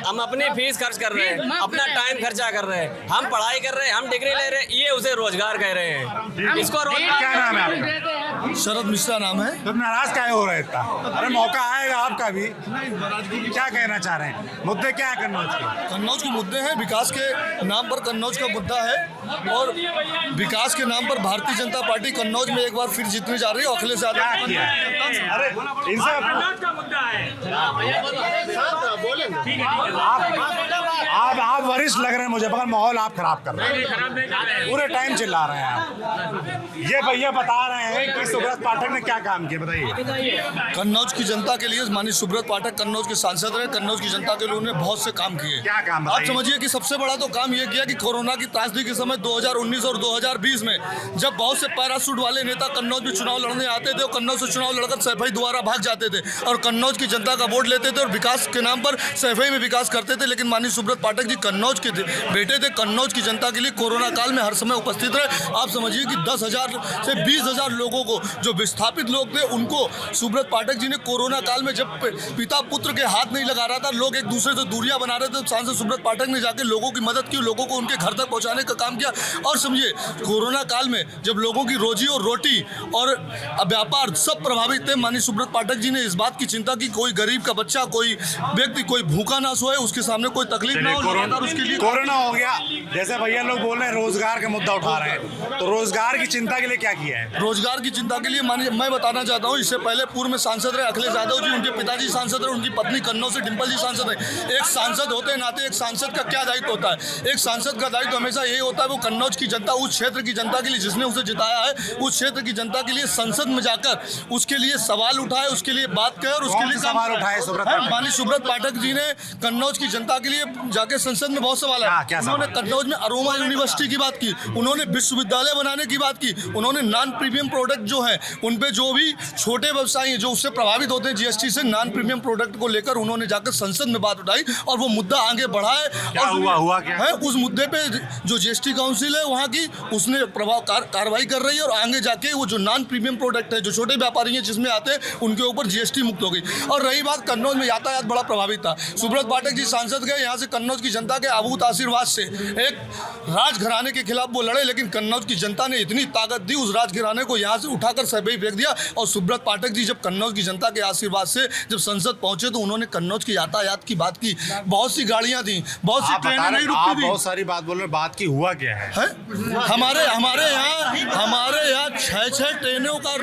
हम अपनी फीस खर्च कर रहे हैं, अपना टाइम खर्चा कर रहे हैं, हम पढ़ाई कर रहे हैं, हम डिग्री ले रहे हैं, ये उसे रोजगार कह रहे हैं। इसको रोजगार। क्या नाम है आपका? शरद मिश्रा नाम है। तो नाराज क्या हो रहे हैं इतना? अरे मौका आएगा आपका भी। क्या कहना चाह रहे हैं? मुद्दे क्या है कन्नौज के? कन्नौज के मुद्दे हैं, विकास के नाम पर कन्नौज का मुद्दा है और विकास के नाम पर भारतीय जनता पार्टी कन्नौज में एक बार फिर जीतने जा रही है। अखिलेश यादव अरे इनसे का मुद्दा है। आप वरिष्ठ लग रहे हैं मुझे, मगर माहौल आप खराब कर रहे हैं। पूरे टाइम चिल्ला रहे हैं आप। ये भैया बता रहे हैं कि सुब्रत पाठक ने क्या काम किया, बताइए। कन्नौज की जनता के लिए माननीय सुब्रत पाठक कन्नौज के सांसद रहे। कन्नौज की जनता के लिए उन्होंने बहुत से काम किए। क्या काम? आप समझिए कि सबसे बड़ा तो काम ये किया कि कोरोना की त्रासदी के समय 2019 और 2020 में जब बहुत से पैराशूट वाले नेता कन्नौज में चुनाव लड़ने आते थे और कन्नौज से चुनाव लड़कर सैफई द्वारा भाग जाते थे और कन्नौज की जनता का वोट लेते थे और विकास के नाम पर सैफई में विकास करते थे। लेकिन माननीय सुब्रत पाठक जी कन्नौज के बेटे थे। कन्नौज की जनता के लिए कोरोना काल में हर समय उपस्थित रहे। आप समझिए कि 10,000 से 20,000 लोगों को, जो विस्थापित लोग थे, उनको सुब्रत पाठक जी ने कोरोना काल में जब पिता पुत्र के हाथ नहीं लगा रहा था, लोग एक दूसरे से दूरियां बना रहे थे, सांसद सुब्रत पाठक ने जाके लोगों की मदद की, लोगों को उनके घर तक पहुंचाने का काम किया। और समझिए कोरोना काल में जब लोगों की रोजी और रोटी और व्यापार सब प्रभावित थे, माननीय सुब्रत पाठक जी ने इस बात की चिंता की कोई गरीब का बच्चा, कोई व्यक्ति कोई भूखा ना सोए, उसके सामने कोई तकलीफ ना हो। उसके लिए कोरोना हो गया, जैसे भैया लोग बोल रहे हैं रोजगार का मुद्दा उठा रहे हैं, तो रोजगार की चिंता के लिए क्या किया है? रोजगार की चिंता के लिए मैं बताना चाहता हूँ, इससे पहले पूर्व में सांसद रहे अखिलेश यादव जी, उनके पिताजी सांसद रहे, उनकी पत्नी कन्नौज से डिम्पल जी सांसद रहे। एक सांसद होते नाते एक सांसद का क्या दायित्व होता है? एक सांसद का दायित्व हमेशा यही होता है वो कन्नौज की जनता, उस क्षेत्र की जनता के लिए जिसने उसे जिताया है, उस क्षेत्र की जनता के लिए संसद में जाकर उसके लिए सवाल उठाए, उसके लिए बात कहे और उसके लिए सवाल उठाए। माननीय सुब्रत पाठक जी ने कन्नौज की जनता के लिए जाके संसद में बहुत सवाल है। उन्होंने कन्नौज में अरोमा यूनिवर्सिटी की बात की, उन्होंने विश्वविद्यालय बनाने की बात की, उन्होंने नॉन प्रीमियम प्रोडक्ट जो है उन पे जो भी छोटे व्यवसायी जो उससे प्रभावित होते हैं जीएसटी से, नॉन प्रीमियम प्रोडक्ट को लेकर उन्होंने जाकर संसद में बात उठाई और वो मुद्दा आगे बढ़ा है। क्या हुआ क्या है उस मुद्दे पे जो जीएसटी काउंसिल है वहाँ की, उसने प्रभाव कार्रवाई कर रही है और आगे जाके वो जो नॉन प्रीमियम प्रोडक्ट है, जो छोटे व्यापारी हैं जिसमें आते हैं, उनके ऊपर जीएसटी मुक्त हो गई। और रही बात कन्नौज में यातायात बड़ा प्रभावित था। सुब्रत पाठक जी सांसद गए, यहाँ से कन्नौज की जनता के अभूत आशीर्वाद से एक राजघराने के खिलाफ वो लड़े, लेकिन कन्नौज की जनता ने इतनी ताकत दी, उस राजघराने को यहाँ से उठाकर सैफई फेंक दिया। और सुब्रत पाठक जी जब कन्नौज की जनता के आशीर्वाद से जब संसद पहुंचे तो उन्होंने कन्नौज की यातायात की बात की। बहुत सी गाड़ियां थी, बहुत सी ट्रेनें नहीं रुकती थी। बहुत सारी बात बोल रहे, बात की हुआ क्या है? हमारे यहाँ 6 ट्रेनों का,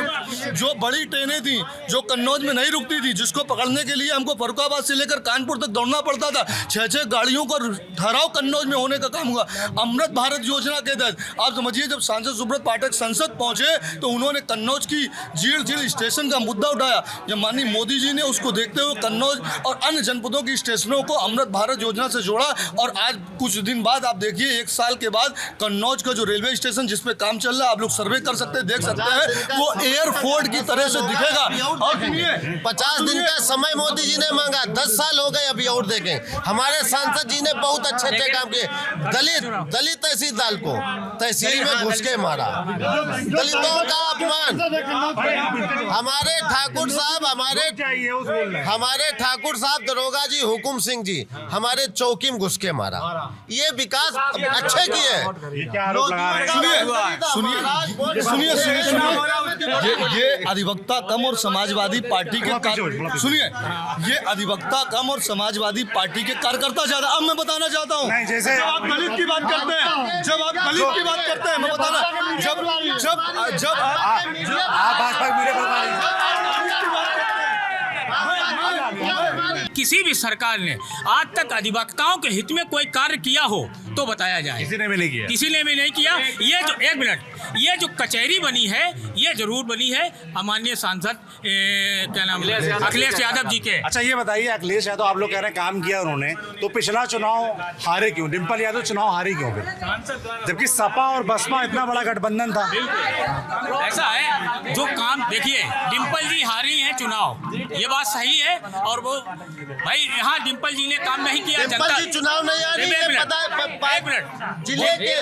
जो बड़ी ट्रेनें थी जो कन्नौज में नहीं रुकती थी, जिसको पकड़ने के लिए हमको फर्रुखाबाद से लेकर कानपुर तक दौड़ना पड़ता था। 6 गाड़ियों का ठहराव कन्नौज में होने का काम हुआ। अमृत भारत योजना के तहत आप समझिए जब सांसद सुब्रत पाठक संसद पहुंचे तो उन्होंने कन्नौज की झील स्टेशन का मुद्दा उठाया। जब माननीय मोदी जी ने उसको देखते हुए कन्नौज और अन्य जनपदों की स्टेशनों को अमृत भारत योजना से जोड़ा और आज कुछ दिन बाद आप देखिए 1 साल के बाद कन्नौज का जो रेलवे स्टेशन जिसपे काम चल रहा है, आप लोग सर्वे कर सकते हैं, देख सकते हैं, वो एयरपोर्ट की तरह से दिखेगा। और 50 दिन का समय मोदी जी ने मांगा, 10 साल हो गए अभी और देखें। हमारे सांसद जी ने बहुत अच्छे काम किए। दलित तहसीलदार को तहसील में घुस के मारा, दलितों का अपमान। हमारे ठाकुर साहब दरोगा जी हुकुम सिंह जी हमारे चौकी में घुस के मारा। ये विकास अच्छे किए। ये अधिवक्ता कम और समाजवादी पार्टी के ये अधिवक्ता कम और समाजवादी पार्टी के कार्यकर्ता ज्यादा। अब मैं बताना चाहता हूँ, जैसे आप दलित की बात करते हैं, जब आप दलित की बात करते हैं, मैं बताना जब आप भाजपा किसी भी सरकार ने आज तक अधिवक्ताओं के हित में कोई कार्य किया हो तो बताया जाए। किसी ने भी नहीं किया। किसी ने भी नहीं किया। ये जो एक मिनट, ये जो कचहरी बनी है ये जरूर बनी है माननीय सांसद क्या नाम अखिलेश यादव जी के। अच्छा ये बताइए, अखिलेश यादव आप लोग कह रहे हैं काम किया उन्होंने, तो पिछला चुनाव हारे क्यों? डिम्पल यादव चुनाव हारी क्यों फिर, जबकि सपा और बसपा इतना बड़ा गठबंधन था? ऐसा है जो काम, देखिए डिम्पल जी हारी हैं चुनाव, ये बात सही है। और वो भाई यहाँ डिम्पल जी ने काम नहीं किया। जनता चुनाव नहीं आ रही है, पता है, एक मिनट, जिले के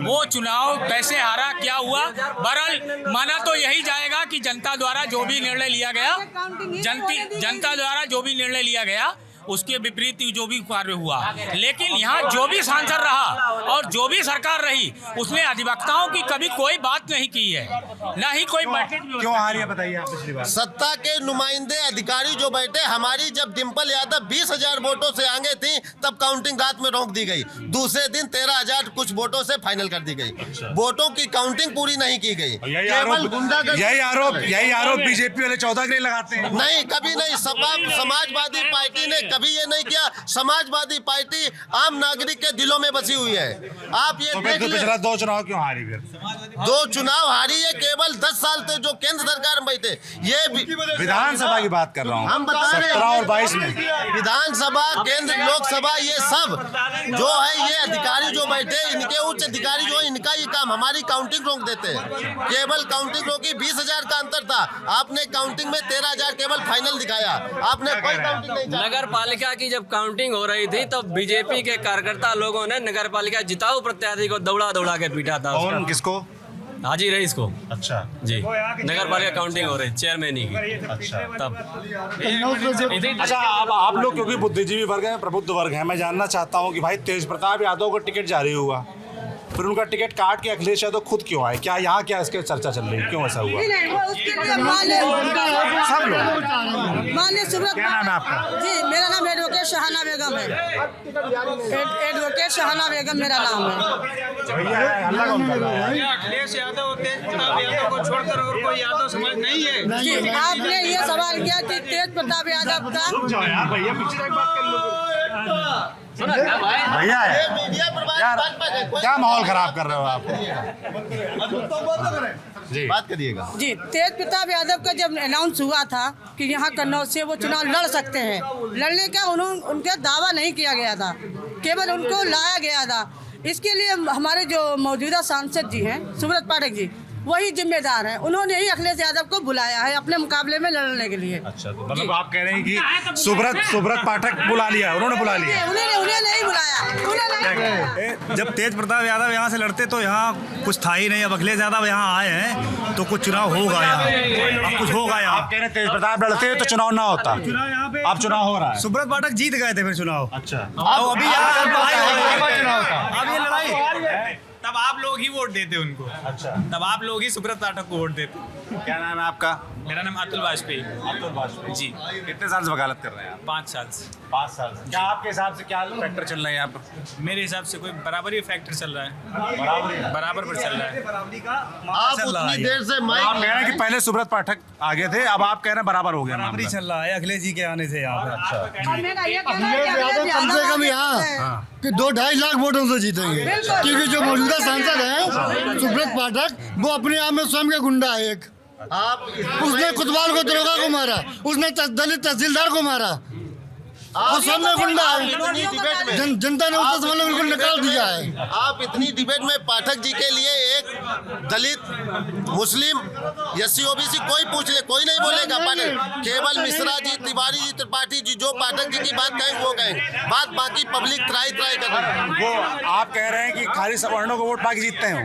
वो चुनाव कैसे हारा, क्या हुआ? बहरहाल माना तो यही जाएगा कि जनता द्वारा जो भी निर्णय लिया गया, जनता द्वारा जो भी निर्णय लिया गया उसके विपरीत जो भी कार्य हुआ। लेकिन यहाँ जो भी सांसद रहा और जो भी सरकार रही उसने अधिवक्ताओं की कभी कोई बात नहीं की है, ना ही कोई बैठक। क्यों हारी है बताइए आप? पिछली बार सत्ता के नुमाइंदे अधिकारी जो बैठे, हमारी जब डिम्पल यादव 20,000 वोटों से आगे थी तब काउंटिंग रात में रोक दी गई। दूसरे दिन 13,000 कुछ वोटों से फाइनल कर दी गई। वोटों की काउंटिंग पूरी नहीं की गई। यही आरोप बीजेपी वाले 14 के लिए लगाते हैं। नहीं, कभी नहीं। समाजवादी पार्टी ने कभी ये नहीं किया। समाजवादी पार्टी आम नागरिक के दिलों में बसी हुई है। आप ये देख लीजिए, पिछला 2 चुनाव क्यों हारी फिर? 2 चुनाव हारी है केवल 10 साल से जो केंद्र सरकार में बैठे। ये विधानसभा की बात कर रहा हूँ, हम बता रहे हैं 17 और 22 में विधानसभा, केंद्र, लोकसभा, ये सब जो है ये अधिकारी जो बैठे, इनके उच्च अधिकारी जो है, इनका ये काम, हमारी काउंटिंग रोक देते हैं। केवल काउंटिंग रोकी। 20,000 का अंतर था, आपने काउंटिंग में 13,000 केवल फाइनल दिखाया। आपने कोई काउंटिंग नहीं। नगर पालिका की जब काउंटिंग हो रही थी तब बीजेपी के कार्यकर्ता लोगों ने नगर पालिका जिताऊ प्रत्याशी को दौड़ा दौड़ा के पीटा था। कौन, किसको? हाजी रईस को। अच्छा जी, नगर पालिका काउंटिंग हो रही, चेयरमैन ही की। अच्छा, तब अच्छा अब आप लोग क्योंकि बुद्धिजीवी वर्ग हैं, प्रबुद्ध वर्ग हैं, मैं जानना चाहता हूँ कि भाई तेज प्रताप यादव को टिकट जारी हुआ, फिर उनका टिकट काट के अखिलेश यादव खुद क्यों आए? क्या यहाँ क्या इसके चर्चा चल रही है, क्यों ऐसा हुआ? सब लोग। माननीय सुब्रत, क्या नाम है आपका? जी मेरा नाम एडवोकेट शहाना बेगम है। एडवोकेट शहाना बेगम मेरा नाम है। भैया हल्ला कौन कर रहा है? अखिलेश यादव तेज प्रताप यादव को छोड़कर और कोई यादव समाज नहीं है। जी, आपने ये सवाल किया कि तेज प्रताप यादव का भैया पीछे बात कर लो। भैया यार क्या माहौल खराब कर रहे हो आप? जी बात करिएगा। जी, तेज प्रताप यादव का जब अनाउंस हुआ था कि यहाँ कन्नौज से वो चुनाव लड़ सकते हैं, लड़ने का उनका दावा नहीं किया गया था, केवल उनको लाया गया था। इसके लिए हमारे जो मौजूदा सांसद जी हैं सुब्रत पाठक जी, वही जिम्मेदार हैं। उन्होंने ही अखिलेश यादव को बुलाया है अपने मुकाबले में लड़ने के लिए। अच्छा, तो मतलब आप कह रहे हैं कि सुब्रत पाठक बुला लिया, उन्होंने बुला लिया? उन्हें नहीं बुलाया। जब तेज प्रताप यादव यहाँ से लड़ते तो यहाँ कुछ था ही नहीं। अब अखिलेश यादव यहाँ आए हैं तो कुछ चुनाव होगा यहाँ, अब कुछ होगा यहाँ। आप कह रहे हैं तेज प्रताप लड़ते तो चुनाव ना होता? चुनाव यहाँ पे अब चुनाव हो रहा है। सुब्रत पाठक जीत गए थे फिर चुनाव। अच्छा, अभी अब ये लड़ाई तब आप लोग ही वोट देते उनको। अच्छा, तब आप लोग ही सुब्रत पाठक को वोट देते। क्या नाम है आपका? मेरा नाम अतुल वाजपेयी। अतुल वाजपेयी जी। कितने साल से वकालत कर रहे हैं आप? 5 साल से। 5 साल से। क्या आपके हिसाब से क्या फैक्टर चल रहे हैं यहाँ पर? मेरे हिसाब से कोई बराबरी फैक्टर चल रहा है, बराबर पर चल रहा है। आप उतनी देर से आप कह रहे हैं कि पहले सुब्रत पाठक आगे थे, अब आप कह रहे हैं बराबर हो गया। बराबरी चल रहा है अखिलेश जी के आने से यहाँ पे। अच्छा, कम से कम यहाँ कि 2-2.5 लाख वोटों से जीतेंगे, क्योंकि जो मौजूदा सांसद हैं सुब्रत पाठक, वो अपने आप में स्वयं के गुंडा है एक। उसने कुतवाल को दरोगा को मारा, उसने दलित तहसीलदार को मारा, वो सामने गुंडा है। जनता ने उसको समझ बिल्कुल निकाल दिया है। आप इतनी डिबेट में पाठक जी के लिए एक दलित, मुस्लिम, एससी ओबीसी कोई पूछ ले, कोई नहीं बोलेगा। पाठक केवल मिश्रा जी, तिवारी जी, त्रिपाठी जी जो पाठक जी की बात कहेंगे वो कहेंगे, बात बाकी पब्लिक त्राई कर। वो आप कह रहे हैं कि खाली सवर्णों को वोट पाके जीतते हैं?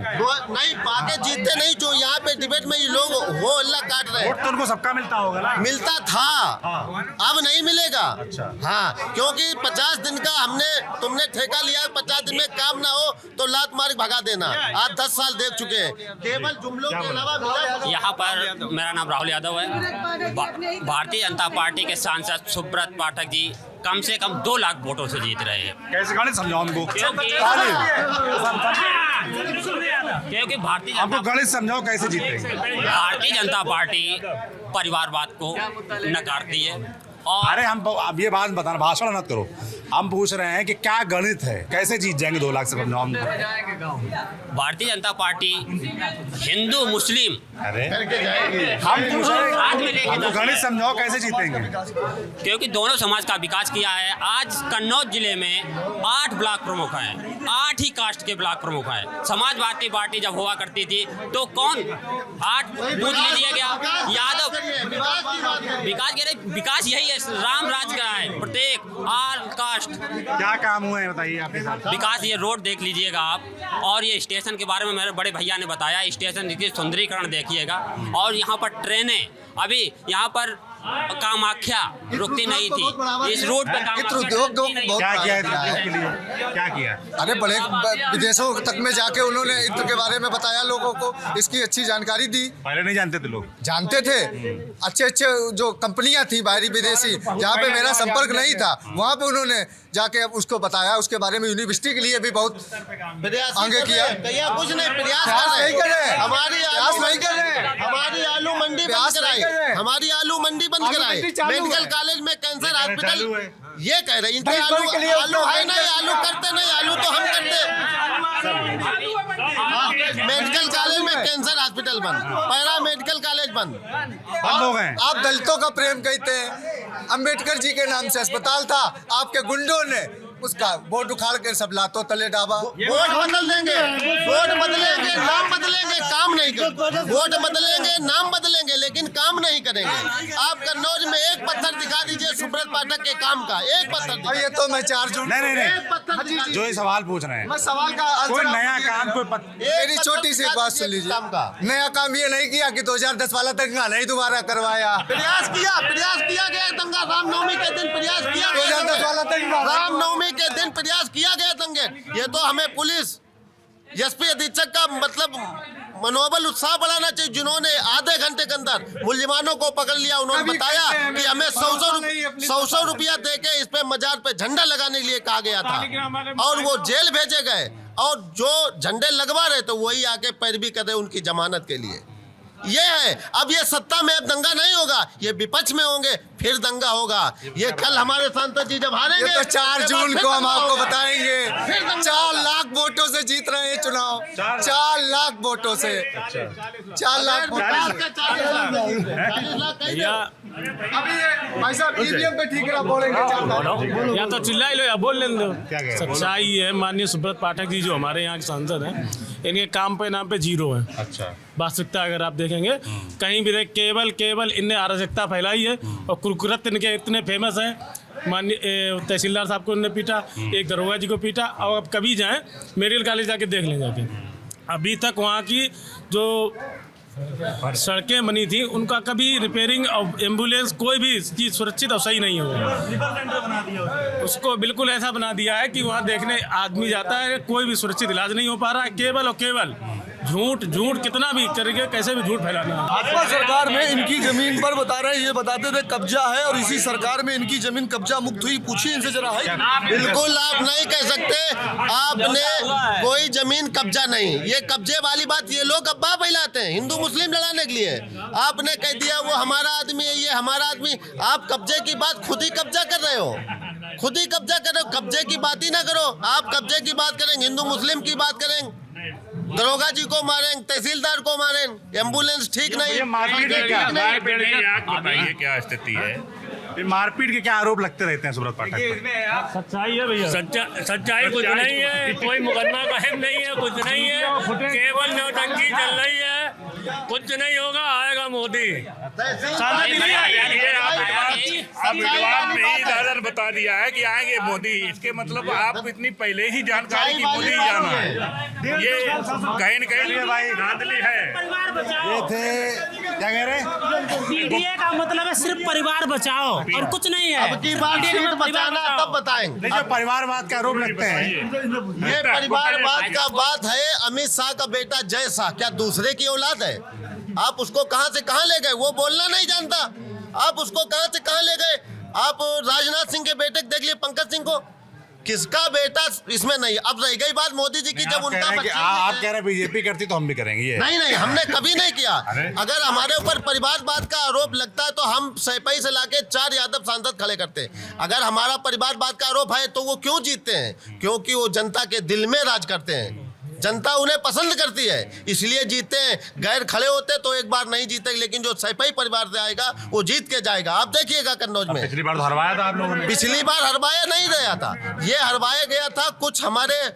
नहीं, पाके जीतते नहीं, जो यहाँ पे डिबेट में ये लोग हो अल्लाह काट रहे हैं। वोट तो उनको सबका मिलता होगा ना? मिलता था, अब नहीं मिलेगा। अच्छा, हाँ, क्योंकि 50 दिन का तुमने ठेका लिया है, 50 दिन में काम ना हो तो लात मार भगा देना। आज 10 साल देख चुके हैं, केवल जुमलों के अलावा। यहाँ पर मेरा नाम राहुल यादव है। भारतीय जनता पार्टी के सांसद सुब्रत पाठक जी कम से कम 2 लाख वोटों से जीत रहे हैं। कैसे गणित समझाओ उनको? क्योंकि आपको गणित समझाओ कैसे जीतेंगे? भारतीय जनता पार्टी परिवारवाद को नकारती है। और अरे हम अब ये बात बताना, भाषण मत करो। हम पूछ रहे हैं कि क्या गणित है, कैसे जीत जाएंगे 2 लाख से कम नाम? भारतीय जनता पार्टी हिंदू मुस्लिम अरे हम पूछ रहे हैं, हमको गणित समझाओ कैसे जीतेंगे? क्योंकि दोनों समाज का विकास किया है। आज कन्नौज जिले में 8 ब्लॉक प्रमुख हैं, 8 ही कास्ट के ब्लॉक प्रमुख हैं। समाजवादी पार्टी जब हुआ करती थी तो कौन 8 बूथ ले लिया गया, यादव विकास यही है, राम राज का है, प्रत्येक ऑल कास्ट। क्या काम हुए हैं बताइए आपके साथ? विकास, ये रोड देख लीजिएगा आप, और ये स्टेशन के बारे में मेरे बड़े भैया ने बताया, स्टेशन की सुंदरीकरण देखिएगा। और यहाँ पर ट्रेनें, अभी यहाँ पर कामाख्या रुकती नहीं थी, इस रूट पे उद्योग क्या किया है उद्योग के लिए? क्या किया? अरे बड़े विदेशों तक में जाके उन्होंने इत्र के बारे में बताया, लोगों को इसकी अच्छी जानकारी दी। पहले नहीं जानते थे लोग? जानते थे। अच्छे जो कंपनियां थी बाहरी विदेशी, जहाँ पे मेरा संपर्क नहीं था, वहाँ पे उन्होंने जाके उसको बताया। उसके बारे में यूनिवर्सिटी के लिए भी बहुत आगे किया। कुछ नहीं, प्रयास नहीं कर रहे, हमारी आलू मंडी बंद कराई, हमारी आलू मंडी बंद कराई, मेडिकल कॉलेज में कैंसर हॉस्पिटल, ये कह रहे इनके आलू है नहीं, आलू करते नहीं, आलू तो हम करते। मेडिकल कॉलेज में कैंसर हॉस्पिटल बंद, पैरा मेडिकल कॉलेज बंद हो गए। आप दलितों का प्रेम कहते हैं, अम्बेडकर जी के नाम से अस्पताल था, आपके गुंडों ने उसका वोट उखाड़ कर सब लातों तले डाबा। वोट बदल देंगे, वोट बदलेंगे, नाम बदलेंगे, काम नहीं करेंगे। वोट बदलेंगे, नाम बदलेंगे, लेकिन काम नहीं करेंगे। आप कन्नौज में एक पत्थर दिखा दीजिए सुब्रत पाठक के काम का, एक पत्थर। ये तो मैं चार्ज हूँ। नहीं, जो ये सवाल पूछ रहे हैं, मैं सवाल का कोई नया काम, कोई मेरी छोटी सी बात सुन लीजिए। नया काम ये नहीं किया कि 2010 वाला दंगा नहीं दोबारा करवाया। प्रयास किया गया दंगा, रामनवमी के दिन प्रयास किया गया, 2010 वाला दंगा, रामनवमी के दिन प्रयास किया गया दंगे। ये तो हमें पुलिस एसपी अधीक्षक का मतलब मनोबल उत्साह बढ़ाना चाहिए, जिन्होंने आधे घंटे के अंदर मुलजिमानों को पकड़ लिया। उन्होंने बताया कि हमें 100 रुपया दे के इस पे मजार पे झंडा लगाने के लिए कहा गया था, और वो जेल भेजे गए। और जो झंडे लगवा रहे तो वही आके पैरवी कर रहे उनकी जमानत के लिए। ये है, अब ये सत्ता में अब दंगा नहीं होगा, ये विपक्ष में होंगे, फिर दंगा होगा। ये कल हमारे सांसद जी जब हारेंगे, ये तो 4 जून को हम आपको बताएंगे। 4 लाख वोटों से जीत रहे हैं चुनाव, 4 लाख वोटों से। 4 लाख भाई साहब ईवीएम पे ठीक है बोलेंगे, या तो चिल्ला लो या बोल लेने दो। सच्चाई है, माननीय सुब्रत पाठक जी जो हमारे यहाँ के सांसद हैं, इनके काम पे नाम पे 0 है। अच्छा, वास्तविकता अगर आप देखेंगे कहीं भी देख, केवल इनने अराजकता फैलाई है, और कुरकुरत इनके इतने फेमस हैं। माननीय तहसीलदार साहब को उन्होंने पीटा, एक दरोगा जी को पीटा, और अब कभी जाएं मेडिकल कॉलेज जाके देख लें जाके, अभी तक वहाँ की जो सड़कें बनी थी उनका कभी रिपेयरिंग और एम्बुलेंस कोई भी चीज़ सुरक्षित और सही नहीं हुआ। उसको बिल्कुल ऐसा बना दिया है कि वहाँ देखने आदमी जाता है, कोई भी सुरक्षित इलाज नहीं हो पा रहा है। केवल और केवल झूठ कितना भी करके कैसे भी झूठ फैलाना है। भाजपा सरकार में इनकी जमीन पर बता रहे हैं, ये बताते थे कब्जा है, और इसी सरकार में इनकी जमीन कब्जा मुक्त हुई। पूछिए इनसे जरा है। बिल्कुल आप नहीं कह सकते, आपने कोई जमीन कब्जा नहीं। ये कब्जे वाली बात ये लोग अब्बा फैलाते हैं हिंदू मुस्लिम लड़ाने के लिए। आपने कह दिया वो हमारा आदमी है, ये हमारा आदमी। आप कब्जे की बात खुद ही कब्जा कर रहे हो, खुद ही कब्जा कर रहे हो। कब्जे की बात ही ना करो, आप कब्जे की बात करेंगे, हिंदू मुस्लिम की बात करेंगे, दरोगा जी को मारेंगे, तहसीलदार को मारेंगे, एम्बुलेंस ठीक नहीं। मारपीट बताइए क्या स्थिति है? मारपीट के क्या आरोप लगते रहते हैं सुब्रत पाठक पर? सच्चाई है भैया, सच्चाई कुछ नहीं है, कोई मुकदमा कायम नहीं है, कुछ नहीं है, केवल नौटंकी चल रही है। कुछ नहीं होगा, आएगा मोदी। विद्वान ने ही दादर बता दिया है कि आएंगे मोदी, इसके मतलब आप इतनी पहले ही जानकारी की मोदी जाना है, ये कहीं न कहीं भाई धांधली है। ये थे क्या कह रहे हैं, पीडीए का मतलब है सिर्फ परिवार बचाओ और कुछ नहीं है। अब की बात सीट बचाना तब बताएंगे। जो परिवारवाद का आरोप लगते हैं, ये परिवारवाद का बात है। अमित शाह का बेटा जय शाह क्या दूसरे की औलाद है? आप उसको कहां से कहां ले गए, वो बोलना नहीं जानता। आप उसको कहां से कहां ले गए। आप राजनाथ सिंह के बेटे देख लिए, पंकज सिंह को, किसका बेटा इसमें नहीं। अब रह गई बात मोदी जी की, जब उनका आप कह रहे हैं बीजेपी करती तो हम भी करेंगे ये। नहीं, हमने कभी नहीं किया। अगर हमारे ऊपर परिवारवाद का आरोप लगता है तो हम सैपई से लाके 4 यादव सांसद खड़े करते हैं। अगर हमारा परिवारवाद का आरोप है तो वो क्यों जीतते हैं? क्योंकि वो जनता के दिल में राज करते हैं, जनता उन्हें पसंद करती है, इसलिए जीतते हैं। गैर खड़े होते तो एक बार नहीं जीते, लेकिन जो सैपई परिवार से आएगा वो जीत के जाएगा। आप देखिएगा कन्नौज में पिछली बार तो हरवाया था आप लोगों ने। पिछली बार हरवाया नहीं गया था, ये हरवाया गया था कुछ हमारे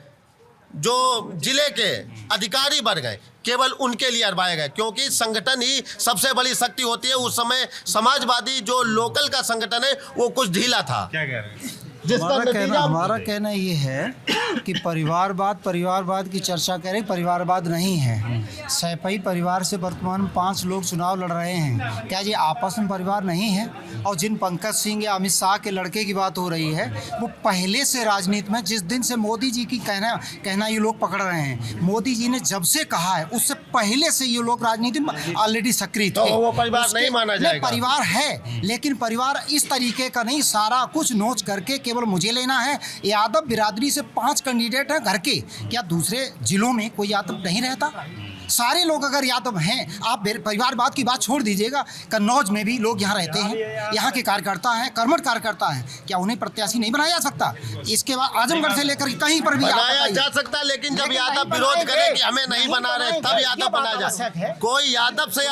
जो जिले के अधिकारी बढ़ गए, केवल उनके लिए हरवाया गया, क्योंकि संगठन ही सबसे बड़ी शक्ति होती है। उस समय समाजवादी जो लोकल का संगठन है वो कुछ ढीला था। क्या कह रहे हैं? हमारा कहना ये है कि परिवारवाद की चर्चा करें, परिवारवाद नहीं है। सैपई परिवार से वर्तमान 5 लोग चुनाव लड़ रहे हैं, क्या ये आपस में परिवार नहीं है? और जिन पंकज सिंह या अमित शाह के लड़के की बात हो रही है, वो पहले से राजनीति में, जिस दिन से मोदी जी की कहना ये लोग पकड़ रहे हैं, मोदी जी ने जब से कहा है उससे पहले से ये लोग राजनीति में ऑलरेडी सक्रिय थे। तो वो परिवार नहीं माना जाएगा। परिवार है, लेकिन परिवार इस तरीके का नहीं, सारा कुछ नोच करके केवल मुझे लेना है। यादव बिरादरी से 5 कैंडिडेट हैं घर के, क्या दूसरे जिलों में कोई यादव नहीं रहता? सारे लोग अगर यादव हैं, आप परिवारवाद की बात छोड़ दीजिएगा, कन्नौज में भी लोग यहाँ रहते हैं, यहाँ के कार्यकर्ता हैं, कर्मठ कार्यकर्ता हैं, क्या उन्हें प्रत्याशी नहीं बनाया जा सकता? इसके बाद आजमगढ़ से लेकर कहीं पर भी बनाया जा सकता, लेकिन जब यादव विरोध करे कि हमें नहीं बना रहे, तब यादव बनाया जा सकता है। कोई यादव से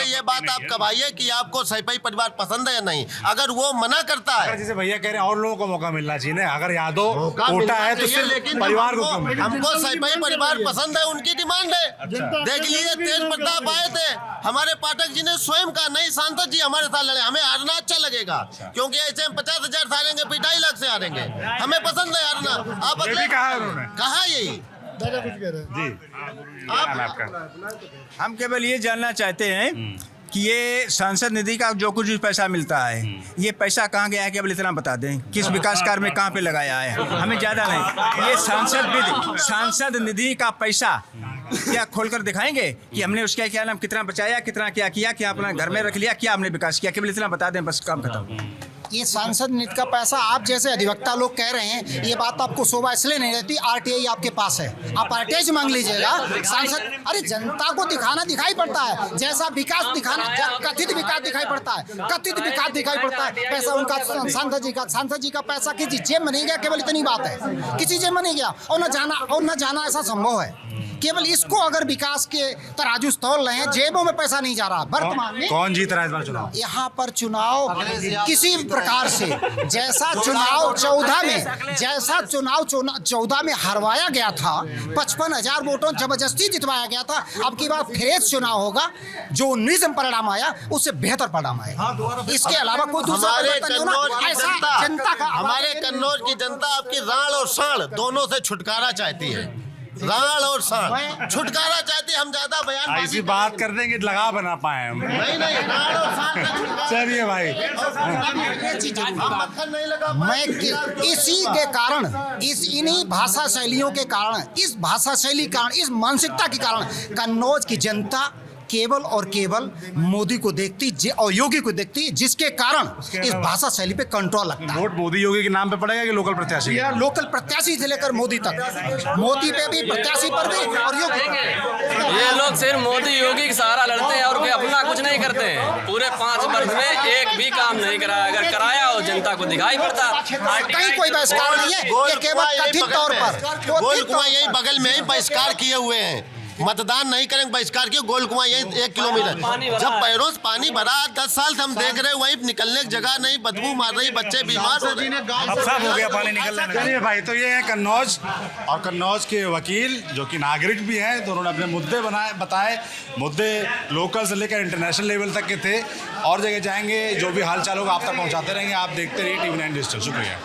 ये बात आप कबाइए कि आपको सैपई परिवार पसंद है या नहीं। अगर वो मना करता है, जैसे भैया कह रहे हैं और लोगों को मौका मिलना चाहिए, अगर यादव कोटा है तो सिर्फ परिवार को क्यों मिले? हमको सैपई परिवार पसंद है, उनकी डिमांड है। देख लीजिए, तेज प्रताप आए थे, हमारे पाठक जी ने स्वयं कहा नहीं सांसद जी हमारे साथ लड़े, हमें हारना अच्छा लगेगा, क्योंकि ऐसे हम 50,000 से हारेंगे, 2.5 लाख से हारेंगे, हमें पसंद है हारना। आप अगले कहा यही जी हम केवल ये जानना चाहते हैं कि ये सांसद निधि का जो कुछ भी पैसा मिलता है, ये पैसा कहाँ गया है, केवल इतना बता दें। किस विकास कार्य में कहाँ पे लगाया है, हमें ज़्यादा नहीं। ये सांसद निधि का पैसा क्या खोलकर दिखाएंगे कि हमने उसका क्या नाम, कितना बचाया, कितना क्या किया, क्या अपना घर में रख लिया, क्या हमने विकास किया, केवल इतना बता दें, बस काम खत्म। ये सांसद निधि का पैसा, आप जैसे अधिवक्ता लोग कह रहे हैं, ये बात आपको शोभा इसलिए नहीं रहती, आरटीआई आपके पास है, आप आरटीआई से मांग लीजिएगा। सांसद, अरे जनता को दिखाना दिखाई पड़ता है, जैसा विकास दिखाना, कथित विकास दिखाई पड़ता है, पैसा उनका सांसद जी का पैसा किसी जेब में नहीं गया, केवल इतनी बात है, किसी जेब में नहीं गया, और न जाना ऐसा संभव है। केवल इसको अगर विकास के तराजू तौल रहे हैं, जेबों में पैसा नहीं जा रहा। वर्तमान में कौन जीत रहा है इस बार चुनाव? यहाँ पर चुनाव किसी प्रकार से, जैसा चुनाव 14 में हरवाया गया था, 55,000 वोटों जबरदस्ती जितवाया गया था, अब की बार फ्रेश चुनाव होगा, जो 19 में परिणाम आया उससे बेहतर परिणाम आएगा। इसके अलावा कोई दूसरा हमारे कन्नौज की जनता आपकी राण और साण दोनों से छुटकारा चाहती है, राण और साण छुटकारा चाहती है। हम ज्यादा बयान ऐसी बात कर देंगे लगा बना पाए हम। नहीं राण और साण चलिए भाई, मैं इसी के कारण, इन्हीं भाषा शैलियों के कारण, इस भाषा शैली के कारण, इस मानसिकता के कारण कन्नौज की जनता केवल और केवल मोदी को देखती और योगी को देखती, जिसके कारण इस भाषा शैली पे कंट्रोल लगता है। वोट मोदी योगी के नाम पे पड़ेगा कि लोकल प्रत्याशी? लोकल प्रत्याशी से लेकर मोदी तक, मोदी पे भी, प्रत्याशी पर भी और योगी पर। ये लोग सिर्फ मोदी योगी का सहारा लड़ते हैं और अपना कुछ नहीं करते हैं। पूरे 5 वर्ष में एक भी काम नहीं कराया, अगर कराया हो जनता को दिखाई पड़ता। कहीं कोई बहिष्कार नहीं है, ये केवल कथित तौर पर। गोल कुआं यही बगल में ही बहिष्कार किए हुए हैं, मतदान नहीं करेंगे, बहिष्कार किए। गोल कुआं यही 1 किलोमीटर, जब पैरों से पानी भरा, 10 साल से हम देख रहे हैं, वहीं निकलने की जगह नहीं, बदबू मार रही, बच्चे बीमार हो रहे हैं। अब सब हो गया पानी निकलने। चलिए भाई, तो ये है कन्नौज और कन्नौज के वकील जो कि नागरिक भी हैं, तो उन्होंने अपने मुद्दे बताए। मुद्दे लोकल से लेकर इंटरनेशनल लेवल तक के थे। और जगह जाएंगे, जो भी हाल चाल होगा आप तक पहुँचाते रहेंगे। आप देखते रहिए TV9 डिजिटल। शुक्रिया।